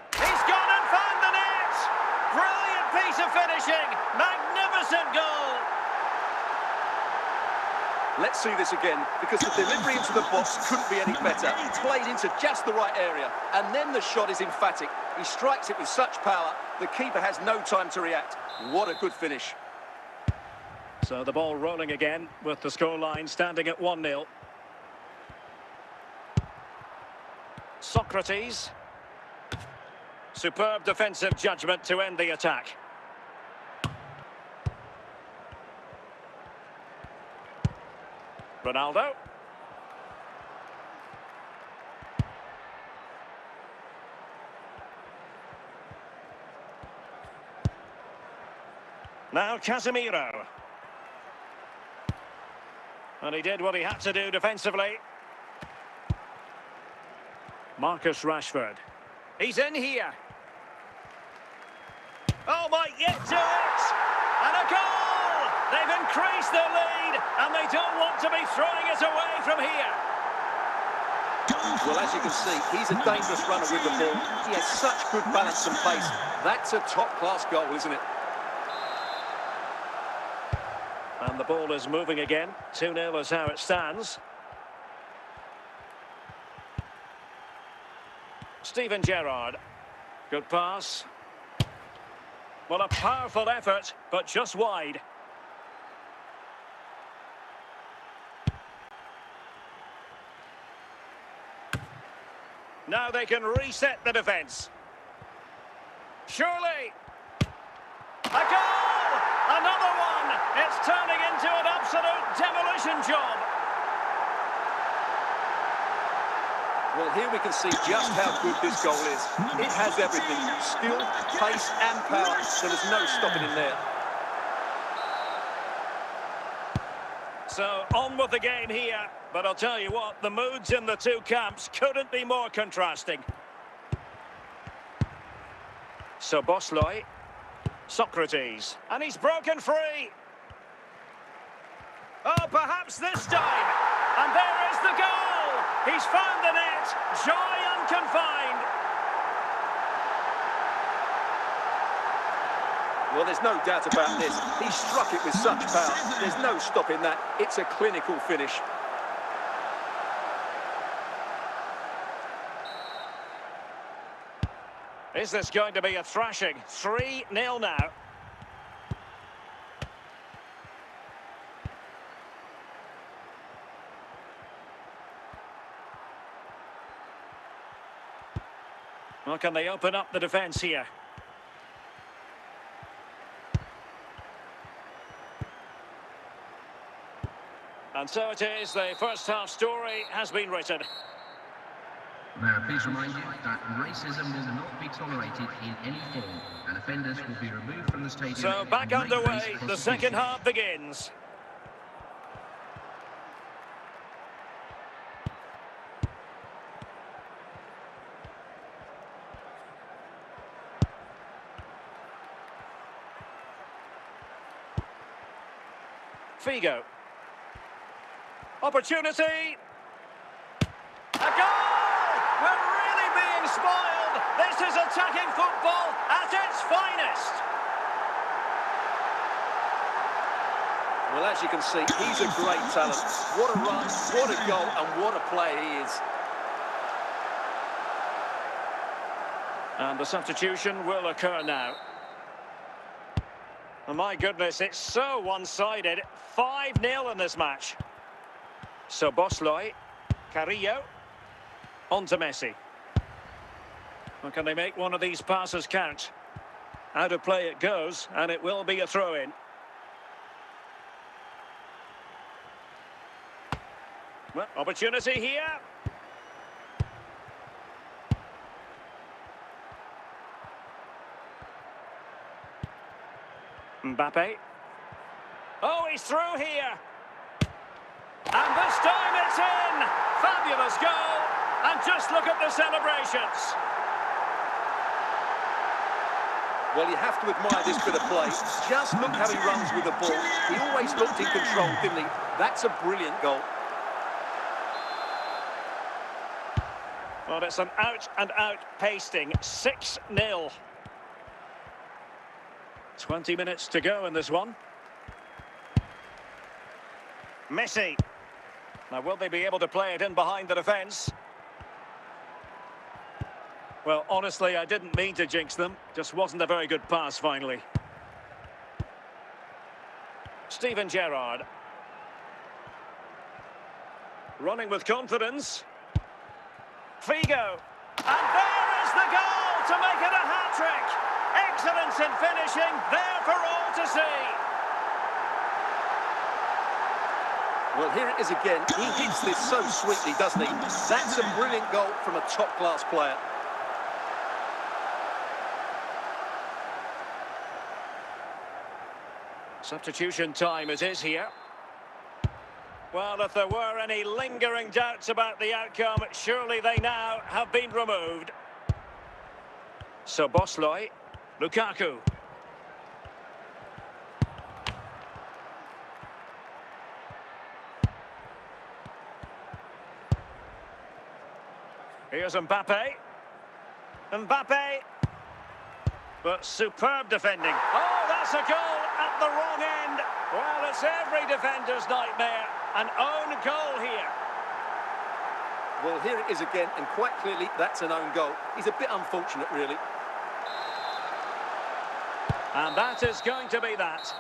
[SPEAKER 1] He's gone and found the net! Brilliant piece of finishing! Magnificent goal!
[SPEAKER 2] Let's see this again, because the delivery into the box couldn't be any better. Played into just the right area, and then the shot is emphatic. He strikes it with such power, the keeper has no time to react. What a good finish.
[SPEAKER 1] So the ball rolling again, with the scoreline standing at 1-0. Socrates. Superb defensive judgment to end the attack. Ronaldo. Now Casemiro. And he did what he had to do defensively. Marcus Rashford. He's in here. Oh, might yet do it! And a goal! They've increased their lead, and they don't want to be throwing it away from here.
[SPEAKER 2] Well, as you can see, he's a dangerous runner with the ball. He has such good balance and pace. That's a top-class goal, isn't it?
[SPEAKER 1] And the ball is moving again. 2-0 is how it stands. Steven Gerrard. Good pass. Well, a powerful effort, but just wide. Now they can reset the defence. Surely. A goal! Another one! It's turning into an absolute demolition job.
[SPEAKER 2] Well, here we can see just how good this goal is. It has everything. Skill, pace and power. There is no stopping in there.
[SPEAKER 1] So, on with the game here. But I'll tell you what, the moods in the two camps couldn't be more contrasting. So, Bosley. Socrates. And he's broken free. Oh, perhaps this time. And there is the goal. He's found the net. Joy unconfined.
[SPEAKER 2] Well, there's no doubt about this. He struck it with such power. There's no stopping that. It's a clinical finish.
[SPEAKER 1] Is this going to be a thrashing? 3-0 now. Well, can they open up the defence here? And so it is, the first half story has been written.
[SPEAKER 3] Now, please remind you that racism will not be tolerated in any form, and offenders will be removed from the stadium.
[SPEAKER 1] So back underway, the second half begins. Figo. Opportunity. A goal! We're really being spoiled. This is attacking football at its finest.
[SPEAKER 2] Well, as you can see, he's a great talent. What a run, what a goal, and what a player he is.
[SPEAKER 1] And the substitution will occur now. Oh, my goodness, it's so one-sided. 5-0 in this match. So Bosley, Carrillo, on to Messi. Well, can they make one of these passes count? Out of play it goes, and it will be a throw-in. Well, opportunity here. Mbappe. Oh, he's through here. And this time it's in. Fabulous goal. And just look at the celebrations.
[SPEAKER 2] Well, you have to admire this bit of play. Just look how he runs with the ball. He always looked in control, didn't he? That's a brilliant goal.
[SPEAKER 1] Well, it's an out-and-out pasting. 6-0. 20 minutes to go in this one. Messi. Now, will they be able to play it in behind the defence? Well, honestly, I didn't mean to jinx them. Just wasn't a very good pass, finally. Steven Gerrard. Running with confidence. Figo. And there is the goal to make it a hat-trick. Excellence in finishing, there for all to see.
[SPEAKER 2] Well, here it is again. He hits this so sweetly, doesn't he? That's a brilliant goal from a top-class player.
[SPEAKER 1] Substitution time it is here. Well, if there were any lingering doubts about the outcome, surely they now have been removed. So Bosley, Lukaku. Here's Mbappe. Mbappe. But superb defending. Oh, that's a goal at the wrong end. Well, it's every defender's nightmare. An own goal here.
[SPEAKER 2] Well, here it is again, and quite clearly that's an own goal. He's a bit unfortunate, really.
[SPEAKER 1] And that is going to be that.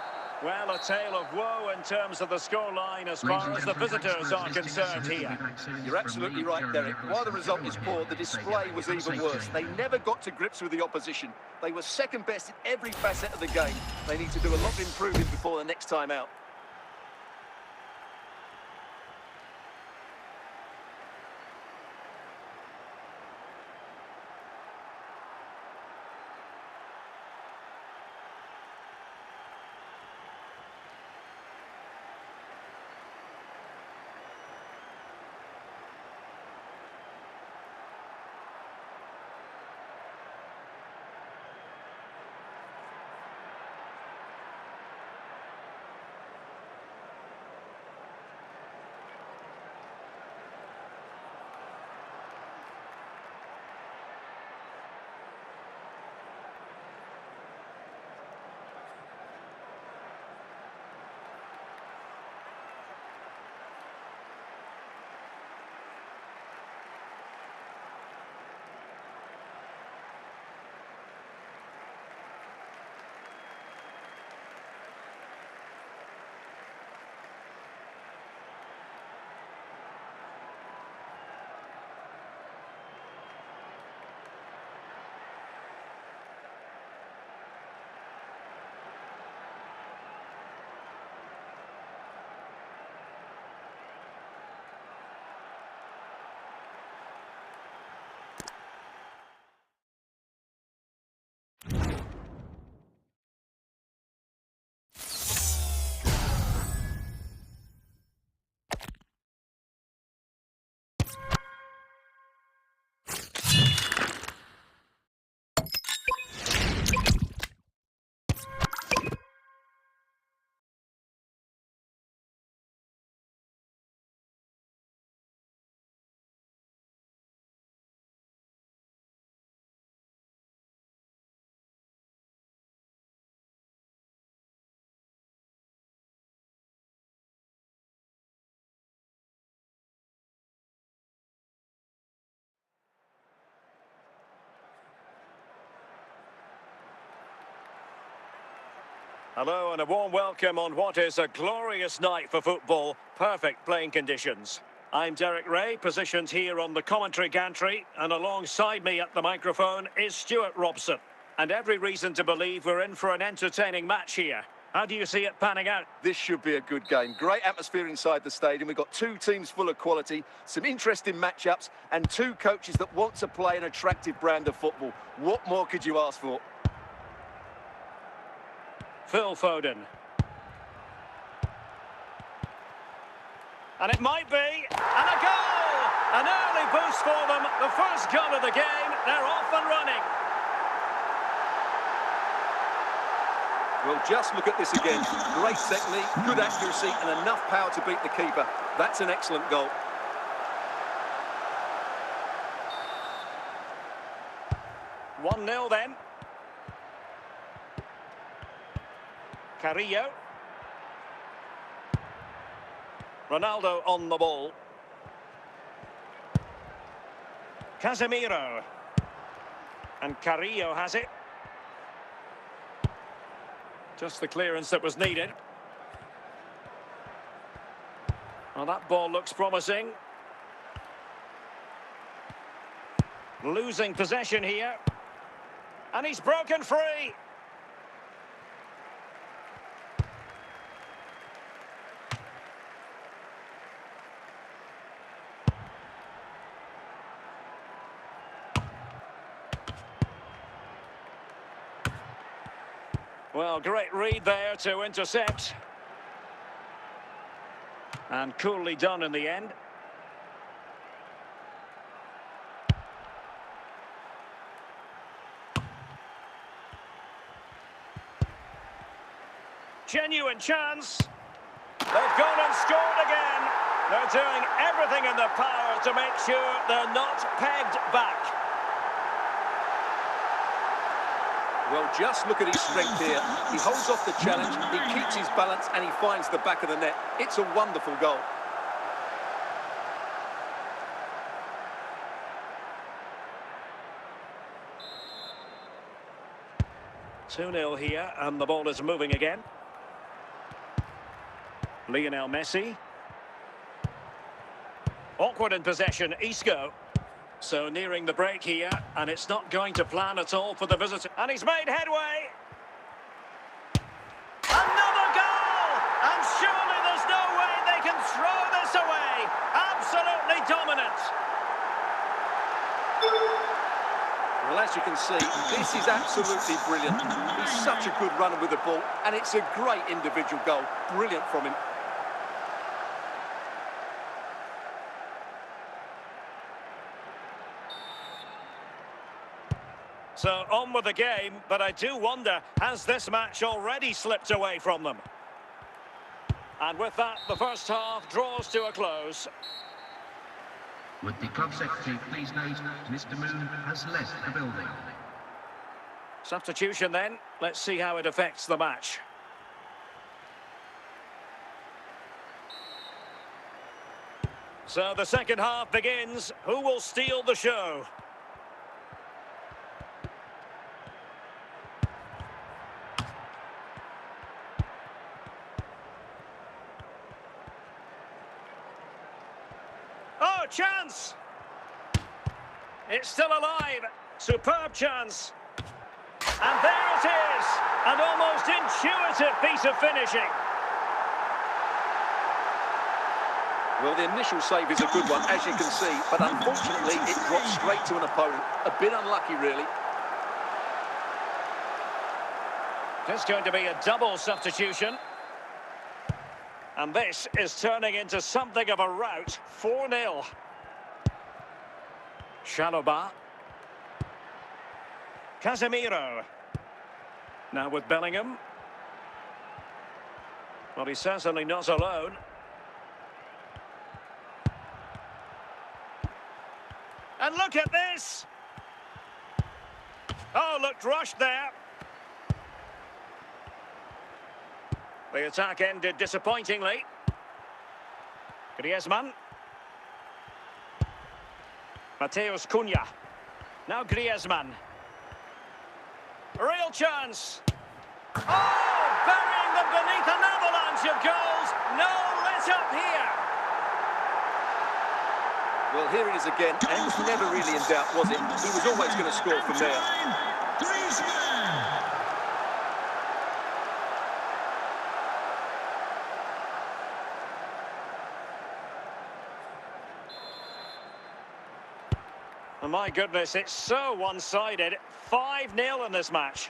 [SPEAKER 1] Well, a tale of woe in terms of the scoreline as far as the visitors are concerned here.
[SPEAKER 2] You're absolutely right, Derek. While the result is poor, the display was even worse. They never got to grips with the opposition. They were second best in every facet of the game. They need to do a lot of improving before the next time out.
[SPEAKER 1] Hello and a warm welcome on what is a glorious night for football. Perfect playing conditions. I'm Derek Ray, positioned here on the commentary gantry, and alongside me at the microphone is Stuart Robson. And every reason to believe we're in for an entertaining match here. How do you see it panning out?
[SPEAKER 2] This should be a good game. Great atmosphere inside the stadium. We've got two teams full of quality, some interesting matchups, and two coaches that want to play an attractive brand of football. What more could you ask for?
[SPEAKER 1] Phil Foden. And it might be, and a goal! An early boost for them, the first goal of the game, they're off and running.
[SPEAKER 2] Well, just look at this again. Great technique, good accuracy, and enough power to beat the keeper. That's an excellent goal.
[SPEAKER 1] One 0 then. Carrillo. Ronaldo on the ball. Casemiro. And Carrillo has it. Just the clearance that was needed. Well, that ball looks promising. Losing possession here. And he's broken free. Well, great read there to intercept. And coolly done in the end. Genuine chance. They've gone and scored again. They're doing everything in their power to make sure they're not pegged back.
[SPEAKER 2] Well, just look at his strength here. He holds off the challenge, he keeps his balance, and he finds the back of the net. It's a wonderful goal.
[SPEAKER 1] Two 0 here, and the ball is moving again. Lionel Messi. Awkward in possession, Isco. So nearing the break here, and it's not going to plan at all for the visitor. And he's made headway. Another goal! And surely there's no way they can throw this away. Absolutely dominant.
[SPEAKER 2] Well, as you can see, this is absolutely brilliant. He's such a good runner with the ball, and it's a great individual goal. Brilliant from him.
[SPEAKER 1] So on with the game, but I do wonder, has this match already slipped away from them? And with that, the first half draws to a close.
[SPEAKER 3] Would the club secretary please note Mr. Moon has left the building.
[SPEAKER 1] Substitution then. Let's see how it affects the match. So the second half begins. Who will steal the show? Oh, chance! It's still alive. Superb chance. And there it is. An almost intuitive piece of finishing.
[SPEAKER 2] Well, the initial save is a good one, as you can see, but unfortunately it dropped straight to an opponent. A bit unlucky, really.
[SPEAKER 1] There's going to be a double substitution. And this is turning into something of a rout. 4-0. Chalobah. Casemiro. Now with Bellingham. Well, he's certainly not alone. And look at this! Oh, looked rushed there. The attack ended disappointingly. Griezmann. Mateus Cunha. Now Griezmann. Real chance. Oh, burying them beneath an avalanche of goals. No let up here.
[SPEAKER 2] Well, here it is again, and it was never really in doubt, was it? He was always going to score from there.
[SPEAKER 1] And my goodness, it's so one-sided. 5-0 in this match.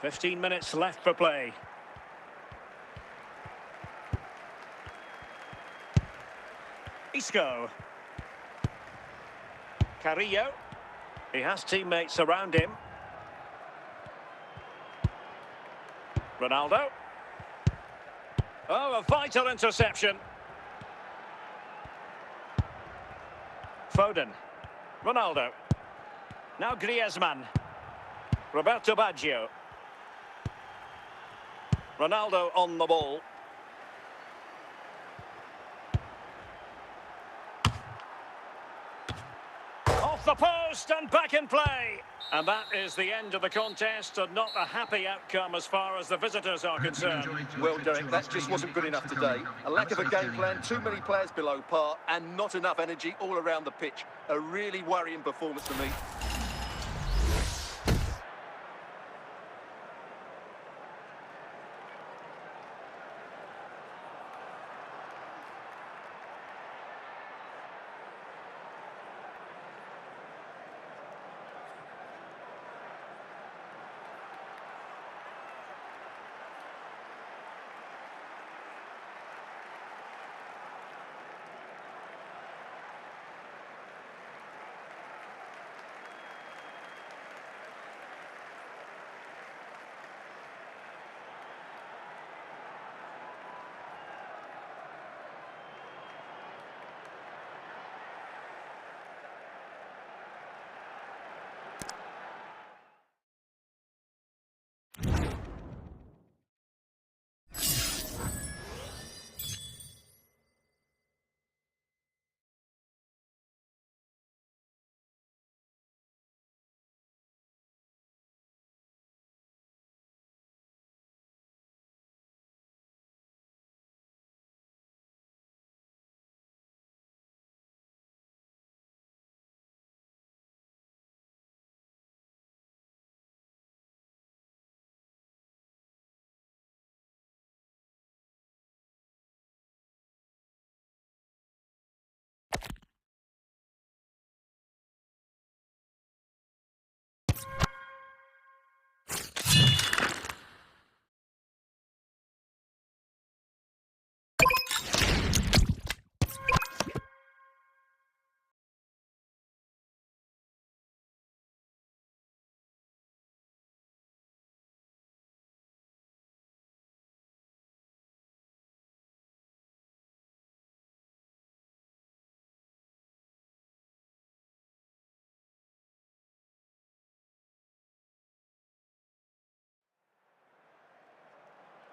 [SPEAKER 1] 15 minutes left for play. Isco. Carrillo. He has teammates around him. Ronaldo. Oh, a vital interception. Foden. Ronaldo. Now Griezmann. Roberto Baggio. Ronaldo on the ball. Off the post and back in play. And that is the end of the contest, and not a happy outcome as far as the visitors are concerned.
[SPEAKER 2] Well, Derek, that just wasn't good enough today. A lack of a game plan, too many players below par, and not enough energy all around the pitch. A really worrying performance for me.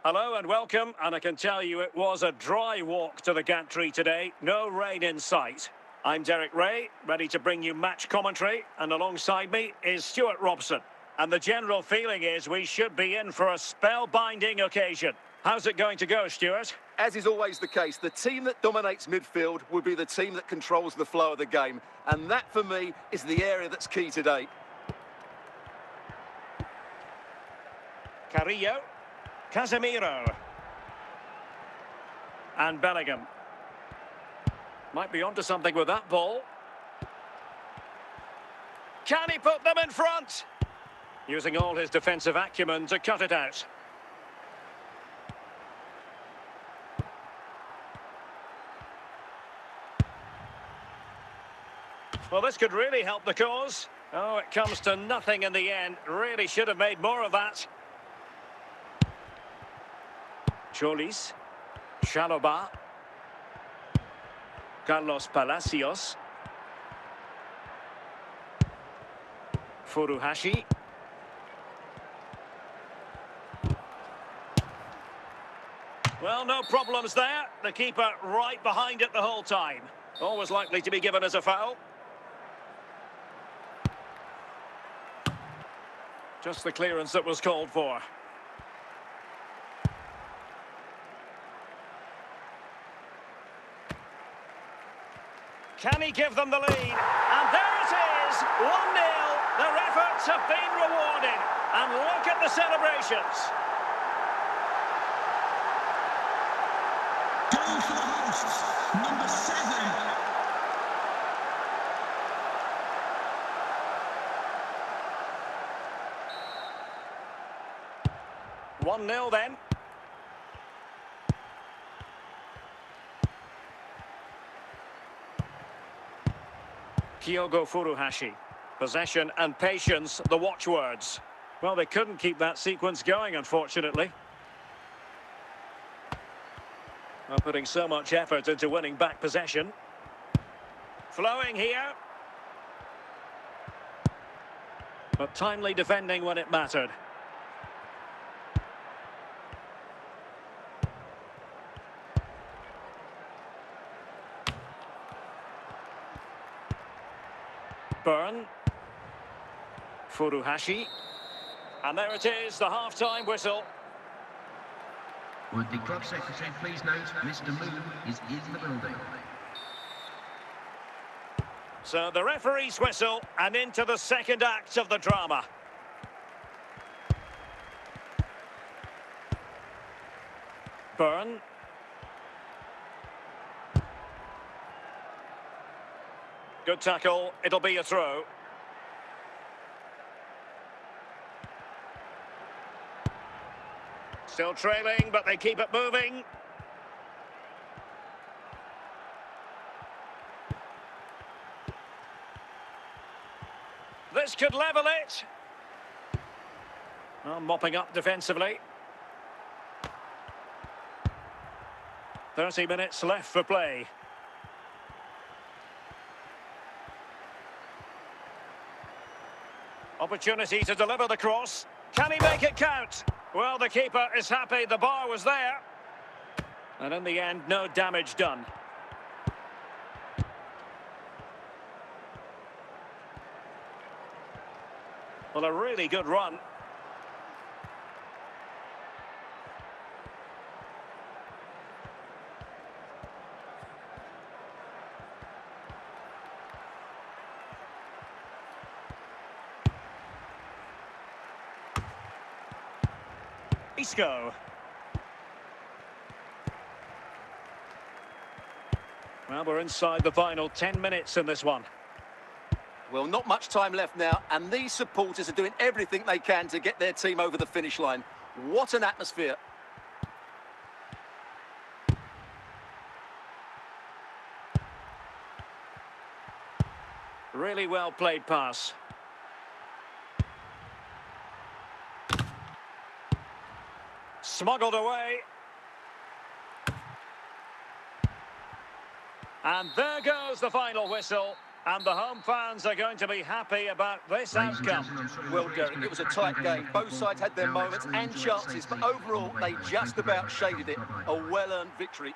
[SPEAKER 1] Hello and welcome, and I can tell you it was a dry walk to the gantry today. No rain in sight. I'm Derek Ray, ready to bring you match commentary, and alongside me is Stuart Robson. And the general feeling is we should be in for a spellbinding occasion. How's it going to go, Stuart?
[SPEAKER 2] As is always the case, the team that dominates midfield will be the team that controls the flow of the game. And that, for me, is the area that's key today.
[SPEAKER 1] Carrillo. Casemiro. And Bellingham. Might be onto something with that ball. Can he put them in front? Using all his defensive acumen to cut it out. Well, this could really help the cause. Oh, it comes to nothing in the end. Really should have made more of that. Cholis, Shaloba, Carlos Palacios, Furuhashi. Well, no problems there. The keeper right behind it the whole time. Always likely to be given as a foul. Just the clearance that was called for. Can he give them the lead? And there it is, 1-0. Their efforts have been rewarded. And look at the celebrations.
[SPEAKER 4] Goal for the hosts, number 7.
[SPEAKER 1] 1-0 then. Kyogo Furuhashi. Possession and patience, the watchwords. Well, they couldn't keep that sequence going, unfortunately. Well, putting so much effort into winning back possession. Flowing here. But timely defending when it mattered. Burn. Furuhashi. And there it is, the half-time whistle.
[SPEAKER 3] Would the club secretary please note Mr. Moon is in the building.
[SPEAKER 1] So the referee's whistle and into the second act of the drama. Burn. Good tackle, it'll be a throw. Still trailing, but they keep it moving. This could level it. Well, mopping up defensively. 30 minutes left for play. Opportunity to deliver the cross. Can he make it count? Well, the keeper is happy the bar was there. And in the end, no damage done. Well, a really good run. Isco. Well, we're inside the final 10 minutes in this one.
[SPEAKER 2] Well, not much time left now, and these supporters are doing everything they can to get their team over the finish line. What an atmosphere.
[SPEAKER 1] Really well played pass. Smuggled away. And there goes the final whistle. And the home fans are going to be happy about this outcome.
[SPEAKER 2] Well, Derek, it was a tight game. Both sides had their moments and chances, but overall, they just about shaded it. A well-earned victory.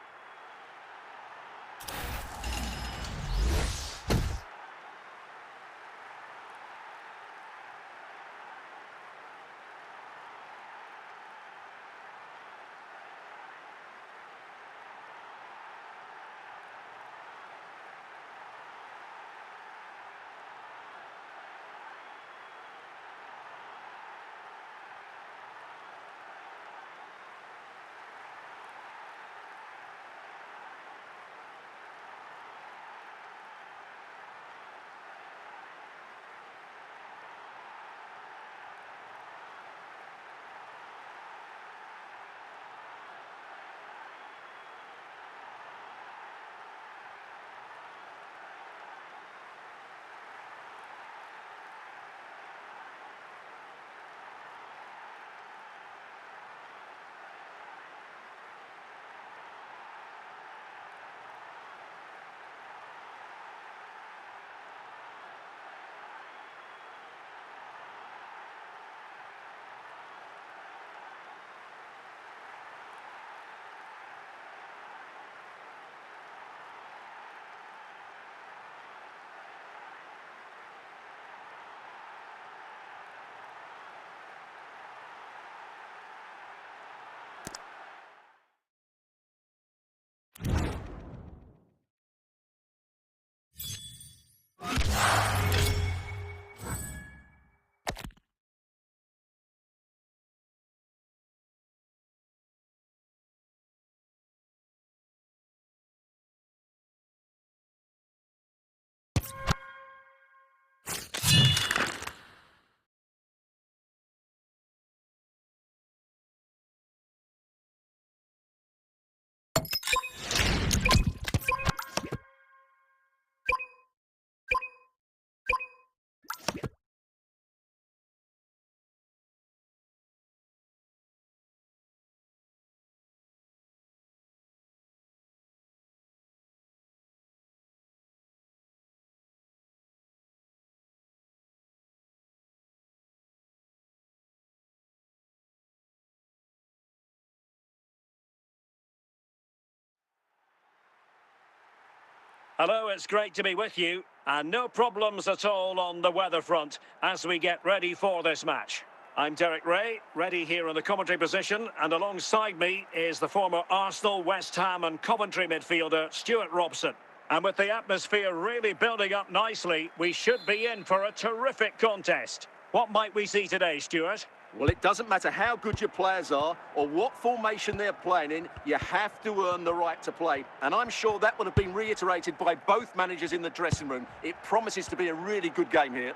[SPEAKER 1] Hello, it's great to be with you. And no problems at all on the weather front as we get ready for this match. I'm Derek Ray, ready here in the commentary position, and alongside me is the former Arsenal, West Ham and Coventry midfielder Stuart Robson. And with the atmosphere really building up nicely, we should be in for a terrific contest. What might we see today, Stuart?
[SPEAKER 2] Well, it doesn't matter how good your players are or what formation they're playing in, you have to earn the right to play. And I'm sure that would have been reiterated by both managers in the dressing room. It promises to be a really good game here.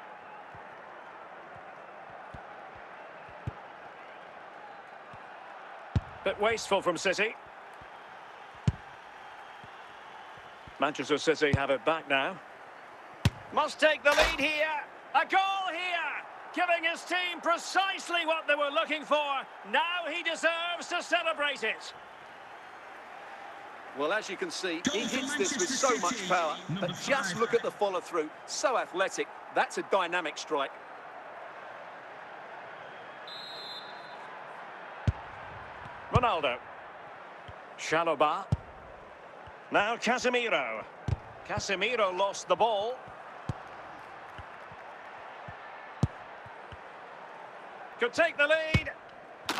[SPEAKER 1] Bit wasteful from City. Manchester City have it back now. Must take the lead here. A goal here. Giving his team precisely what they were looking for. Now he deserves to celebrate it.
[SPEAKER 2] Well, as you can see, he hits this with so much power. But just look at the follow-through. So athletic. That's a dynamic strike.
[SPEAKER 1] Ronaldo. Chalobah. Now Casemiro. Casemiro lost the ball. Could take the lead.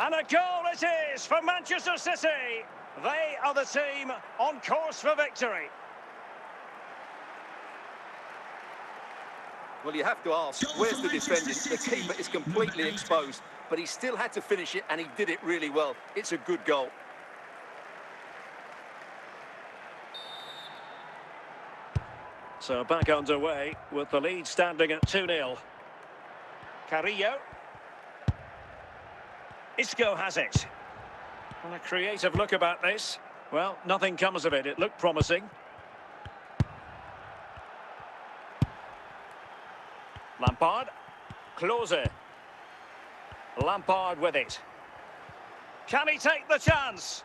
[SPEAKER 1] And a goal it is for Manchester City. They are the team on course for victory.
[SPEAKER 2] Well, you have to ask, where's the defending? The keeper is completely exposed, but he still had to finish it, and he did it really well. It's a good goal.
[SPEAKER 1] So back underway with the lead standing at 2-0. Carrillo. Isco has it. And a creative look about this. Well, nothing comes of it. It looked promising. Lampard. Klose. Lampard with it. Can he take the chance?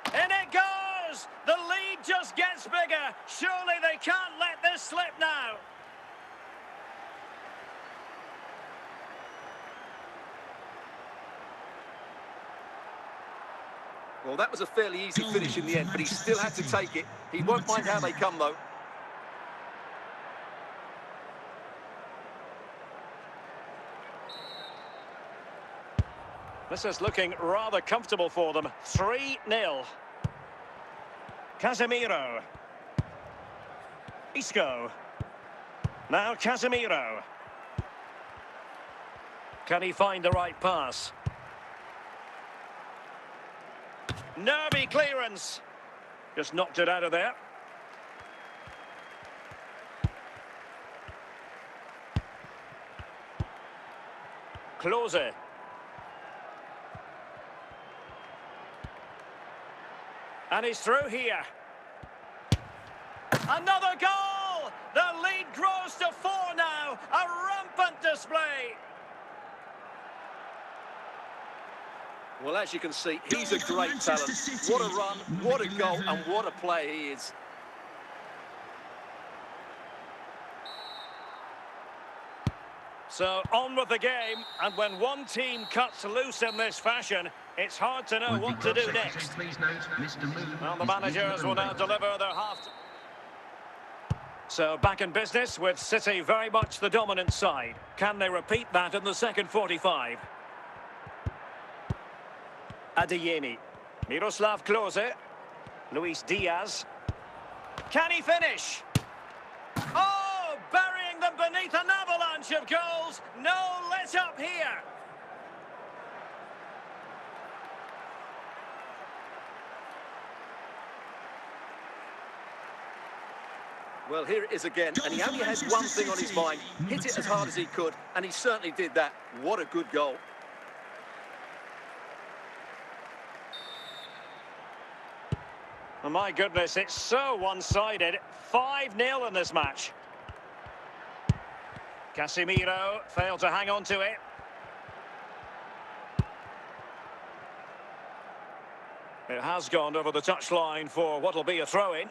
[SPEAKER 1] In it goes! The lead just gets bigger. Surely they can't let this slip now.
[SPEAKER 2] Well, that was a fairly easy finish in the end, but he still had to take it. He won't mind how they come, though.
[SPEAKER 1] This is looking rather comfortable for them. 3-0. Casemiro. Isco. Now Casemiro. Can he find the right pass? Nervy clearance. Just knocked it out of there. Klose. And he's through here. Another goal! The lead grows to 4 now. A rampant display.
[SPEAKER 2] Well, as you can see, he's a great talent. What a run, what a goal, and what a player he is.
[SPEAKER 1] So on with the game, and when one team cuts loose in this fashion, it's hard to know what to do next. Well, the managers will now deliver their half. So back in business with City very much the dominant side. Can they repeat that in the second 45? Adeyemi. Miroslav Klose. Luis Diaz. Can he finish? Oh, burying them beneath an avalanche of goals. No let up here.
[SPEAKER 2] Well, here it is again, and he only has one thing on his mind. Hit it as hard as he could, and he certainly did that. What a good goal.
[SPEAKER 1] Oh, my goodness, it's so one-sided. 5-0 in this match. Casemiro failed to hang on to it. It has gone over the touchline for what will be a throw-in.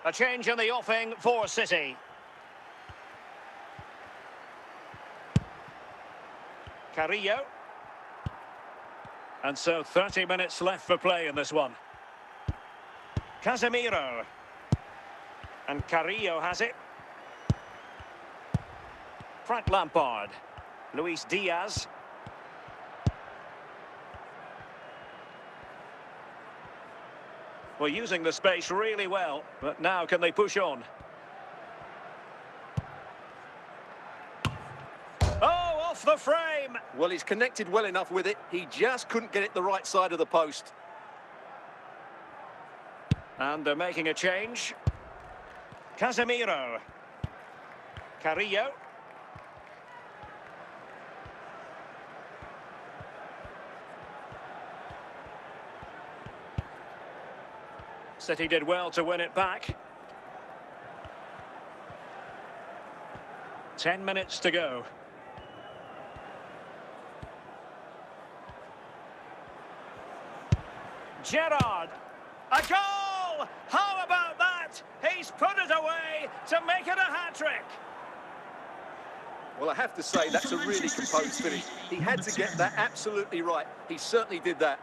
[SPEAKER 1] A change in the offing for City. Carrillo. And so 30 minutes left for play in this one. Casemiro. And Carrillo has it. Frank Lampard. Luis Diaz. Well, using the space really well, but now can they push on? Oh, off the frame!
[SPEAKER 2] Well, he's connected well enough with it. He just couldn't get it the right side of the post.
[SPEAKER 1] And they're making a change. Casemiro. Carrillo. City did well to win it back. 10 minutes to go. Gerrard. A goal! How about that? He's put it away to make it a hat-trick.
[SPEAKER 2] Well, I have to say, that's a really composed finish. He had to get that absolutely right. He certainly did that.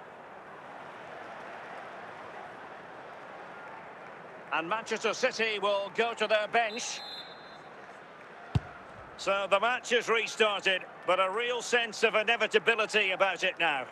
[SPEAKER 1] And Manchester City will go to their bench. So the match has restarted, but a real sense of inevitability about it now.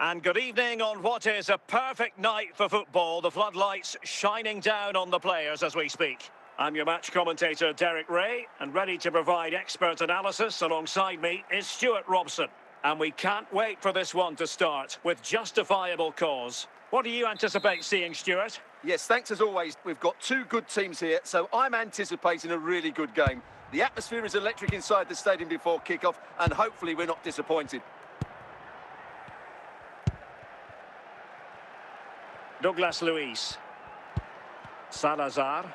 [SPEAKER 1] And good evening on what is a perfect night for football. The floodlights shining down on the players as we speak. I'm your match commentator, Derek Ray, and ready to provide expert analysis alongside me is Stuart Robson. And we can't wait for this one to start with justifiable cause. What do you anticipate seeing, Stuart?
[SPEAKER 2] Yes, thanks as always. We've got two good teams here, so I'm anticipating a really good game. The atmosphere is electric inside the stadium before kick-off, and hopefully we're not disappointed.
[SPEAKER 1] Douglas Luiz. Salazar.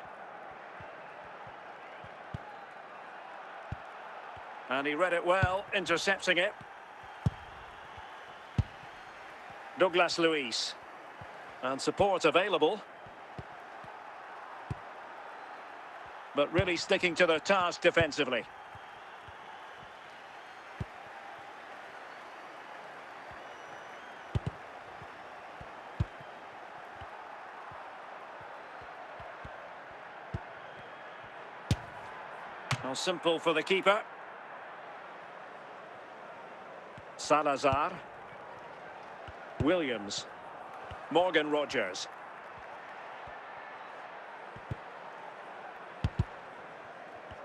[SPEAKER 1] And he read it well, intercepting it. Douglas Luiz. And support available. But really sticking to their task defensively. Well, simple for the keeper. Salazar. Williams. Morgan Rogers.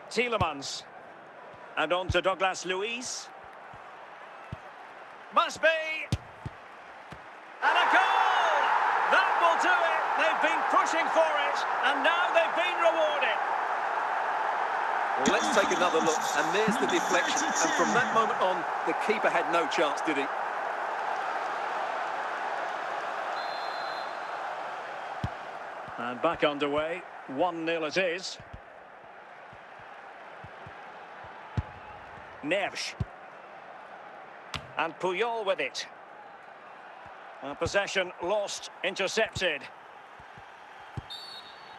[SPEAKER 1] Tielemans. And on to Douglas Luiz. Must be. And a goal! That will do it. They've been pushing for it, and now they've been rewarded.
[SPEAKER 2] Well, let's take another look, and there's the deflection. And from that moment on, the keeper had no chance, did he?
[SPEAKER 1] And back underway, 1-0 it is. Neves. And Puyol with it. Possession lost, intercepted.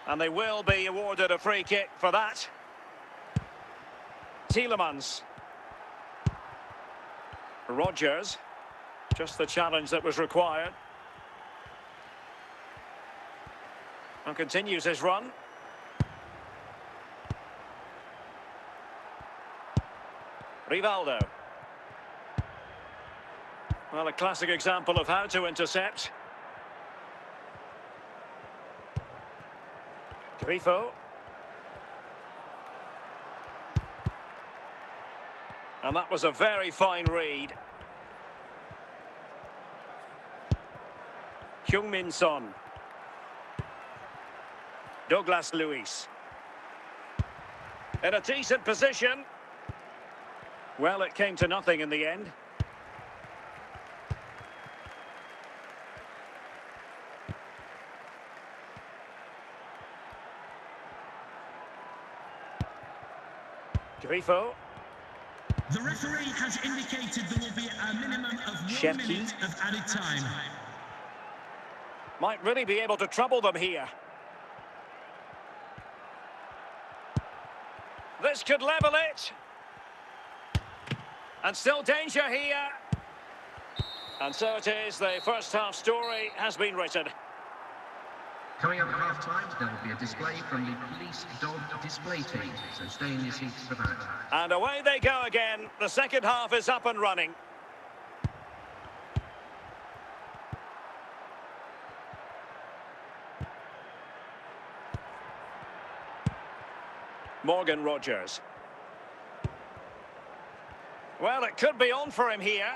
[SPEAKER 1] And they will be awarded a free kick for that. Tielemans. Rogers. Just the challenge that was required. And continues his run. Rivaldo. Well, a classic example of how to intercept. Grifo. And that was a very fine read. Heung-min Son. Douglas Luiz. In a decent position. Well, it came to nothing in the end. Grifo.
[SPEAKER 4] The referee has indicated there will be a minimum of 1
[SPEAKER 1] Shefki.
[SPEAKER 4] minute of added time.
[SPEAKER 1] Might really be able to trouble them here. This could level it. And still danger here. And so it is, the first half story has been written.
[SPEAKER 3] Coming up at half-time, there will be a display from the police dog display team, so stay in your seats for that.
[SPEAKER 1] And away they go again. The second half is up and running. Morgan Rogers. Well, it could be on for him here.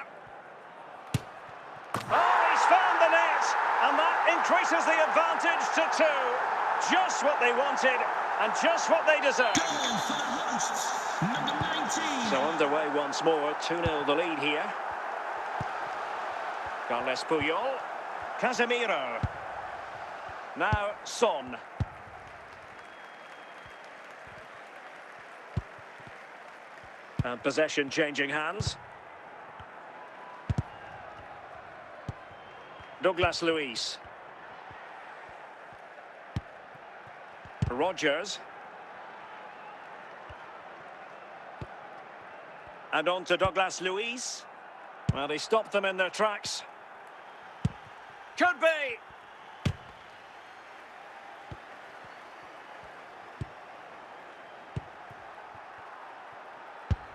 [SPEAKER 1] Oh, he's found the net, and that increases the advantage to 2. Just what they wanted, and just what they deserve.
[SPEAKER 4] Goal for the hosts, number 19.
[SPEAKER 1] So underway once more, 2-0 the lead here. Carles Puyol. Casemiro. Now Son. And possession changing hands. Douglas Luiz. Rogers. And on to Douglas Luiz. Well, he stopped them in their tracks. Could be!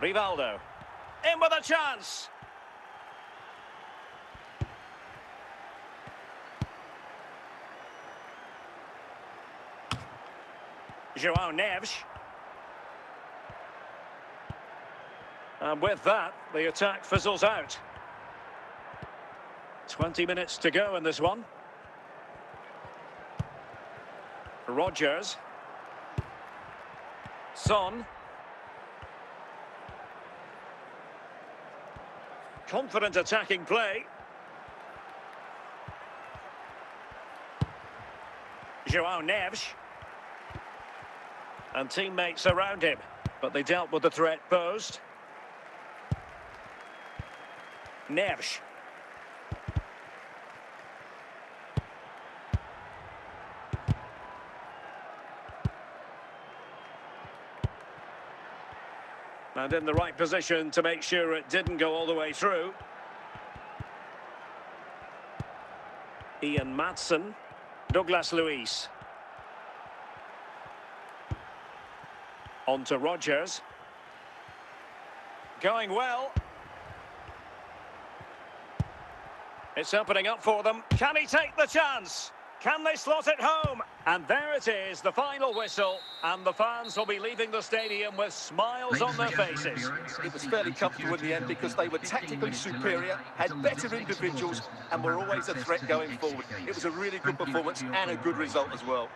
[SPEAKER 1] Rivaldo. In with a chance. João Neves. And with that, the attack fizzles out. 20 minutes to go in this one. Rodgers. Son. Confident attacking play. João Neves. And teammates around him, but they dealt with the threat posed. Neves. And in the right position to make sure it didn't go all the way through. Ian Maatsen. Douglas Luiz. On to Rodgers. Going well. It's opening up for them. Can he take the chance? Can they slot it home? And there it is, the final whistle. And the fans will be leaving the stadium with smiles on their faces.
[SPEAKER 2] It was fairly comfortable in the end because they were tactically superior, had better individuals, and were always a threat going forward. It was a really good performance and a good result as well.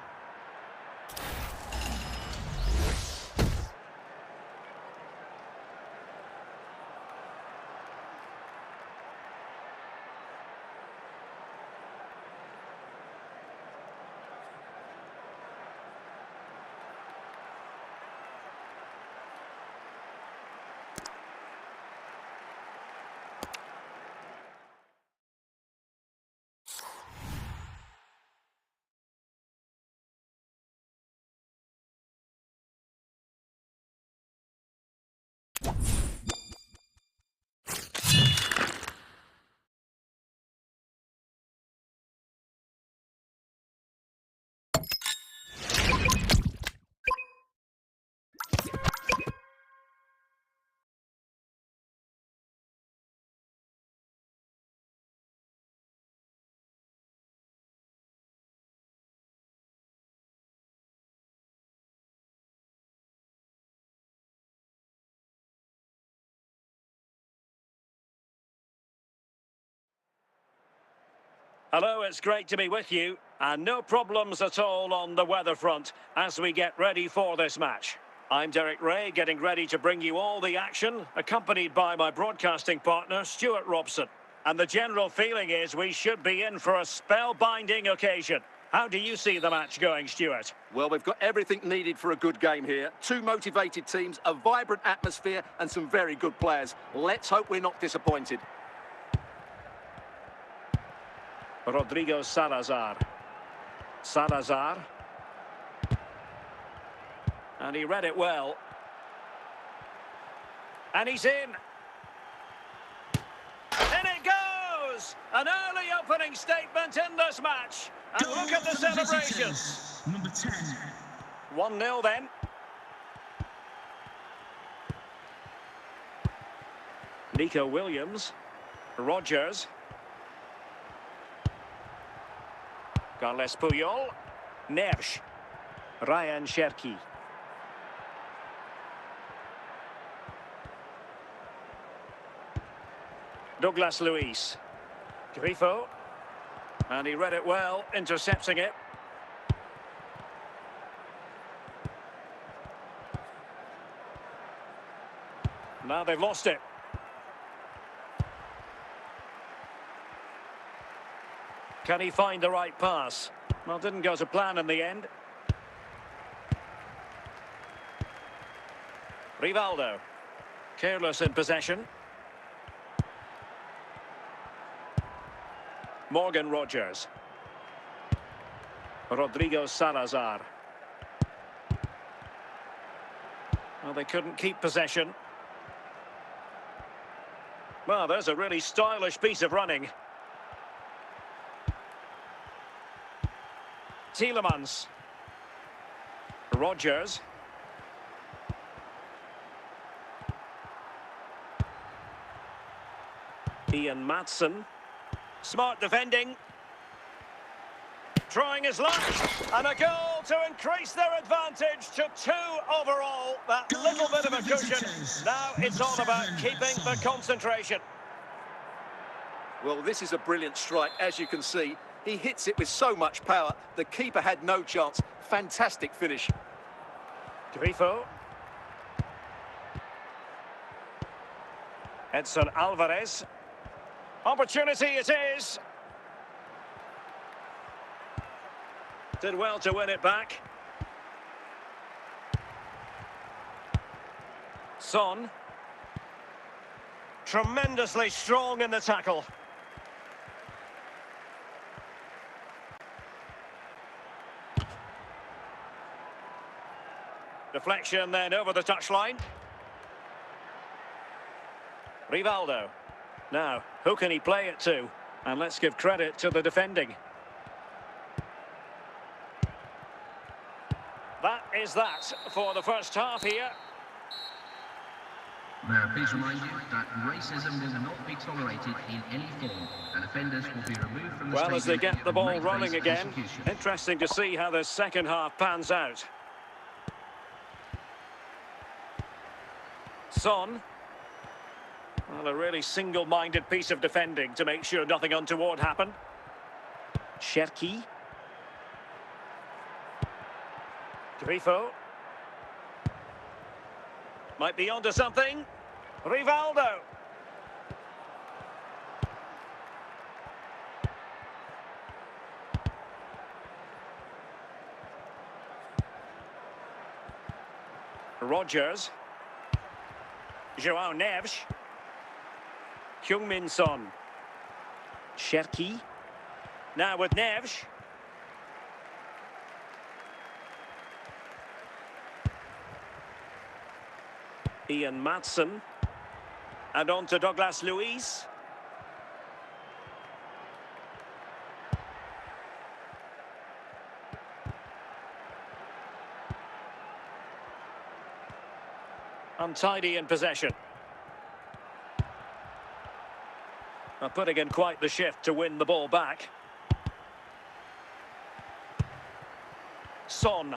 [SPEAKER 1] Hello, it's great to be with you. And no problems at all on the weather front as we get ready for this match. I'm Derek Ray, getting ready to bring you all the action, accompanied by my broadcasting partner, Stuart Robson. And the general feeling is we should be in for a spellbinding occasion. How do you see the match going, Stuart?
[SPEAKER 2] Well, we've got everything needed for a good game here. Two motivated teams, a vibrant atmosphere, and some very good players. Let's hope we're not disappointed.
[SPEAKER 1] Rodrigo Salazar. Salazar. And he read it well. And he's in. In it goes! An early opening statement in this match. And look at the celebrations.
[SPEAKER 4] Number 10.
[SPEAKER 1] 1-0 then. Nico Williams. Rodgers. Carles Puyol. Neves. Ryan Cherki. Douglas Luiz. Grifo. And he read it well, intercepting it. Now they've lost it. Can he find the right pass? Well, didn't go to plan in the end. Rivaldo. Careless in possession. Morgan Rodgers. Rodrigo Salazar. Well, they couldn't keep possession. Well, there's a really stylish piece of running. Tielemans. Rodgers. Ian Maatsen. Smart defending. Trying his luck. And a goal. able to increase their advantage to 2 overall. That
[SPEAKER 4] Goal
[SPEAKER 1] little bit
[SPEAKER 4] for
[SPEAKER 1] of a
[SPEAKER 4] the
[SPEAKER 1] cushion.
[SPEAKER 4] visitors.
[SPEAKER 1] Now it's all about
[SPEAKER 4] 7,
[SPEAKER 1] keeping the
[SPEAKER 4] Son.
[SPEAKER 1] concentration.
[SPEAKER 2] Well, this is a brilliant strike, as you can see. He hits it with so much power, the keeper had no chance. Fantastic finish.
[SPEAKER 1] Grifo. Edson Alvarez. Opportunity it is. Did well to win it back. Son. Tremendously strong in the tackle. Deflection then over the touchline. Rivaldo. Now, who can he play it to? And let's give credit to the defending. That is that for the first half here.
[SPEAKER 3] Now, please remind you that racism will not be tolerated in any form, and offenders will be removed from the
[SPEAKER 1] Well, as they
[SPEAKER 3] stadium
[SPEAKER 1] get the
[SPEAKER 3] and
[SPEAKER 1] ball
[SPEAKER 3] may
[SPEAKER 1] rolling
[SPEAKER 3] face
[SPEAKER 1] again,
[SPEAKER 3] execution.
[SPEAKER 1] interesting to see how the second half pans out. Son. Well, a really single-minded piece of defending to make sure nothing untoward happened. Cherki. Grifo. Might be onto something. Rivaldo. Rogers. João Neves. Heung-min Son. Cherki. Now with Neves. Ian Maatsen. And on to Douglas Luiz. Untidy in possession. Putting in quite the shift to win the ball back. Son.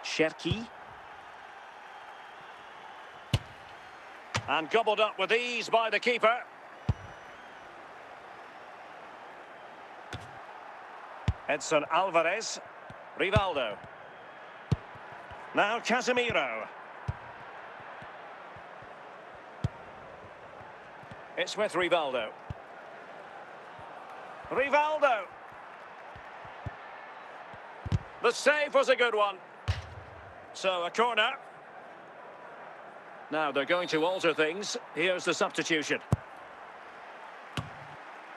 [SPEAKER 1] Cherki. And gobbled up with ease by the keeper. Edson Alvarez. Rivaldo. Now Casemiro. It's with Rivaldo. Rivaldo. The save was a good one. So a corner. Now they're going to alter things. Here's the substitution.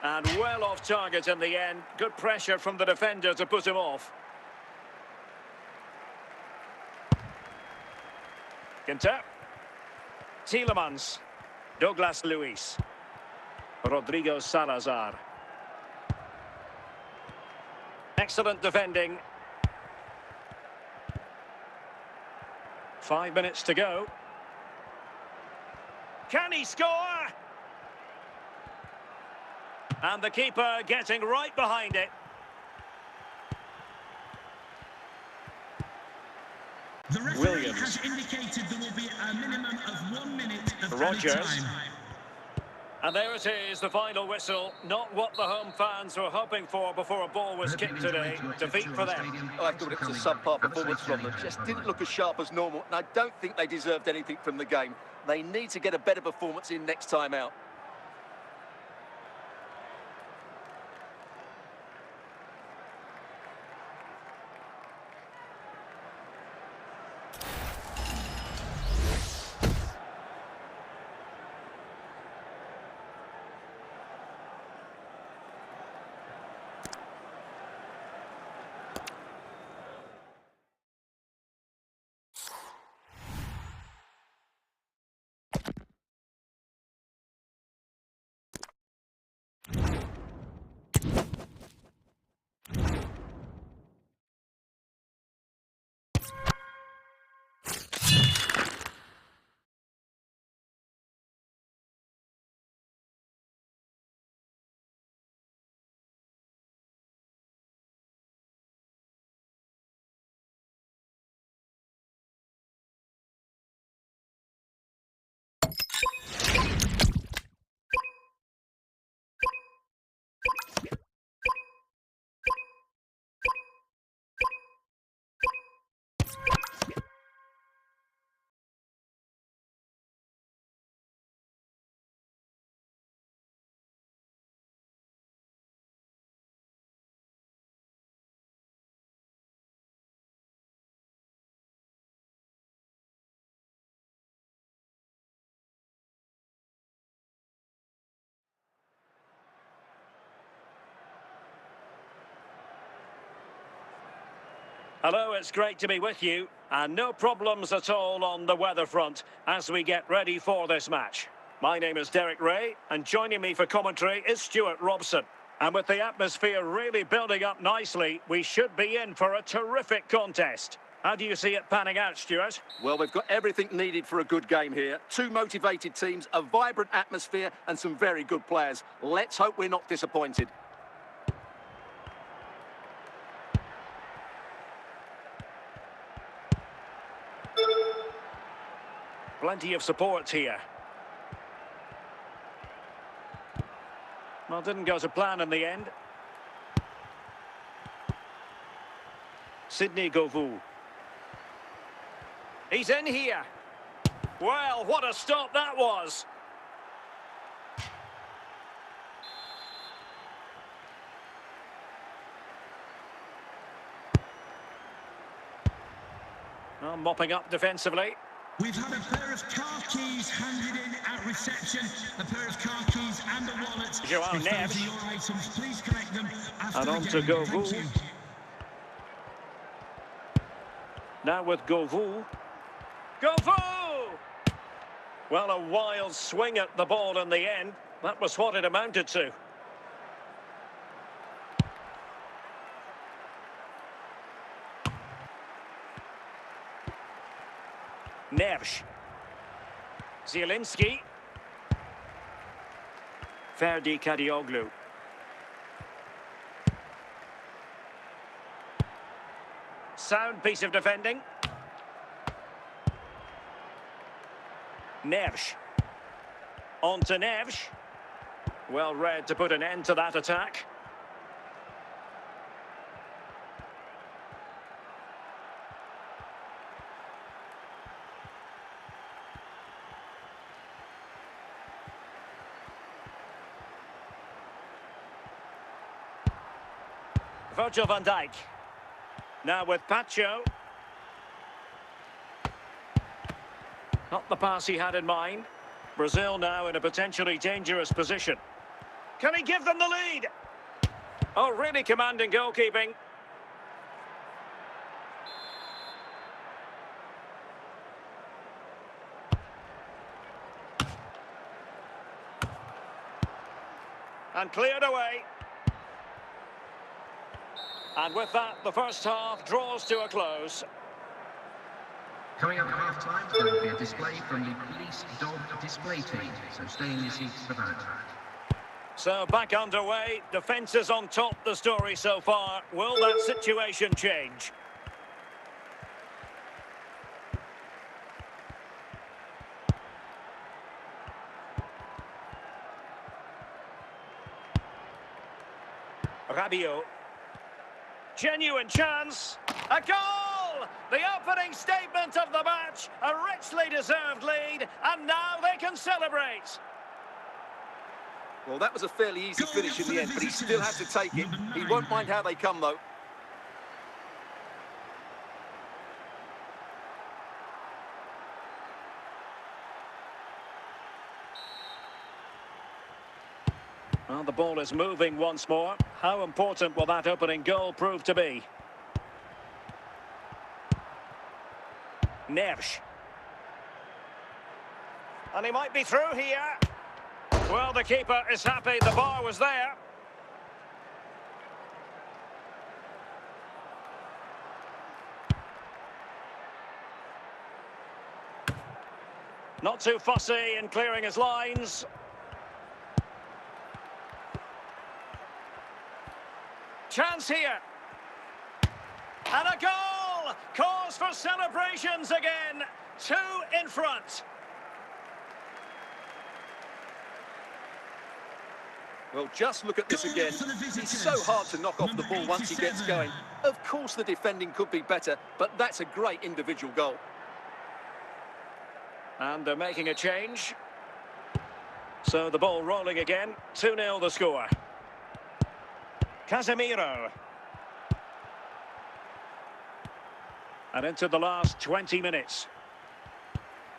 [SPEAKER 1] And well off target in the end. Good pressure from the defender to put him off. Ginter. Tielemans. Douglas Luiz. Rodrigo Salazar. Excellent defending. 5 minutes to go. Can he score? And the keeper getting right behind it.
[SPEAKER 4] The referee
[SPEAKER 1] Williams.
[SPEAKER 4] has indicated there will be a minimum of 1 minute of
[SPEAKER 1] Rogers.
[SPEAKER 4] added time.
[SPEAKER 1] And there it is, the final whistle. Not what the home fans were hoping for before a ball was kicked today. Defeat for them.
[SPEAKER 2] I thought it was a subpar performance from them. Just didn't look as sharp as normal, and I don't think they deserved anything from the game. They need to get a better performance in next time out.
[SPEAKER 1] Hello, it's great to be with you. And no problems at all on the weather front as we get ready for this match. My name is Derek Ray, and joining me for commentary is Stuart Robson. And with the atmosphere really building up nicely, we should be in for a terrific contest. How do you see it panning out, Stuart?
[SPEAKER 2] Well, we've got everything needed for a good game here. Two motivated teams, a vibrant atmosphere and some very good players. Let's hope we're not disappointed.
[SPEAKER 1] Plenty of support here. Well, didn't go to plan in the end. Sydney Govou. He's in here. Well, what a stop that was. Well, mopping up defensively.
[SPEAKER 4] We've had a pair of car keys handed in at reception. A pair of car keys and a wallet.
[SPEAKER 1] Joao
[SPEAKER 4] If those
[SPEAKER 1] Neves.
[SPEAKER 4] are your items, please collect them after
[SPEAKER 1] And
[SPEAKER 4] the
[SPEAKER 1] on to
[SPEAKER 4] game.
[SPEAKER 1] Govou.
[SPEAKER 4] Thank you.
[SPEAKER 1] Now with Govou. Govou! Well, a wild swing at the ball in the end. That was what it amounted to. Neves. Zielinski. Ferdi Kadioglu. Sound piece of defending. Neves. On to Neves. Well read to put an end to that attack. Virgil van Dijk. Now with Pacho. Not the pass he had in mind. Brazil now in a potentially dangerous position. Can he give them the lead? Oh, really commanding goalkeeping. And cleared away. And with that, the first half draws to a close.
[SPEAKER 3] Coming up at half-time, there will be a display from the police dog display team, so stay in your seats for that.
[SPEAKER 1] So back underway, defences on top, the story so far. Will that situation change? Rabiot. Genuine chance. A goal! The opening statement of the match. A richly deserved lead, and now they can celebrate.
[SPEAKER 2] Well, that was a fairly easy finish in the end, but he still has to take it. He won't mind how they come, though.
[SPEAKER 1] Well, the ball is moving once more. How important will that opening goal prove to be? Neves. And he might be through here. Well, the keeper is happy the bar was there. Not too fussy in clearing his lines. Chance here. And a goal! Cause for celebrations again. 2 in front.
[SPEAKER 2] Well, just look at this again. It's so hard to knock off the ball once he gets going. Of course, the defending could be better, but that's a great individual goal.
[SPEAKER 1] And they're making a change. So the ball rolling again. 2-0 the score. Casemiro. And into the last 20 minutes.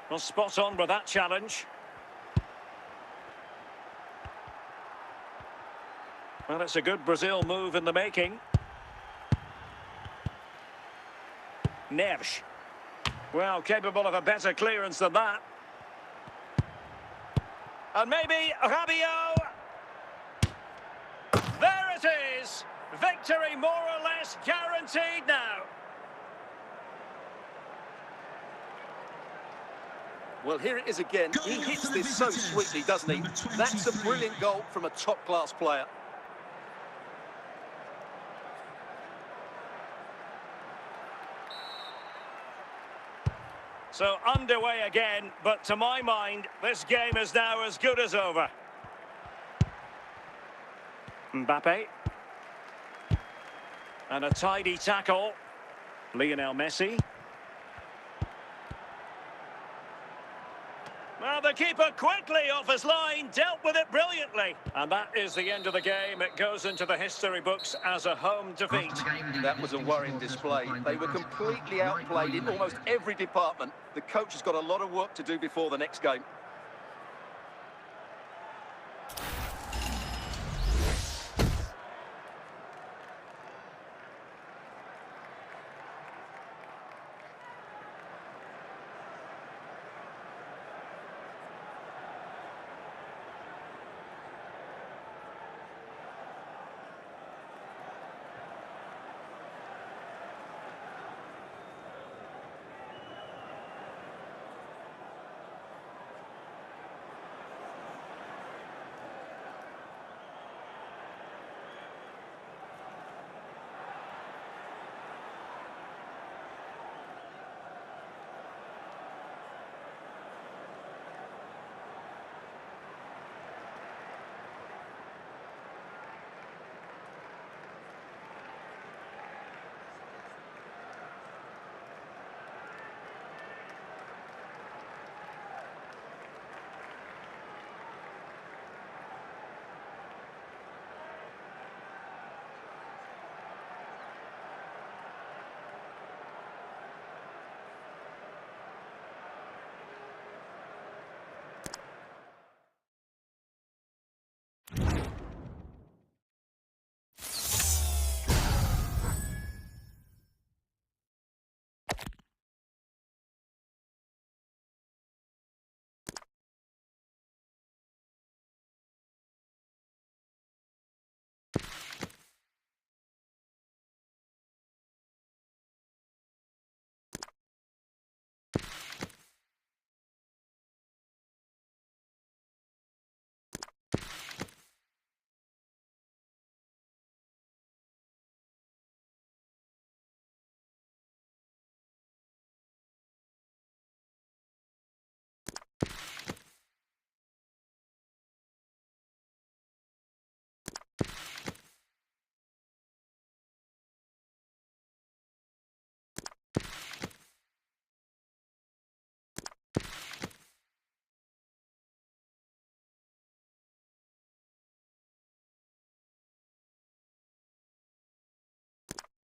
[SPEAKER 1] Well, spot on with that challenge. Well, it's a good Brazil move in the making. Neves. Well, capable of a better clearance than that. And maybe Rabiot. There it is. Victory more or less guaranteed now.
[SPEAKER 2] Well, here it is again. He hits this so sweetly, doesn't he? That's a brilliant goal from a top-class player.
[SPEAKER 1] So underway again, but to my mind, this game is now as good as over. Mbappe. And a tidy tackle. Lionel Messi. Well, the keeper quickly off his line, dealt with it brilliantly. And that is the end of the game. It goes into the history books as a home defeat.
[SPEAKER 2] That was a worrying display. They were completely outplayed in almost every department. The coach has got a lot of work to do before the next game.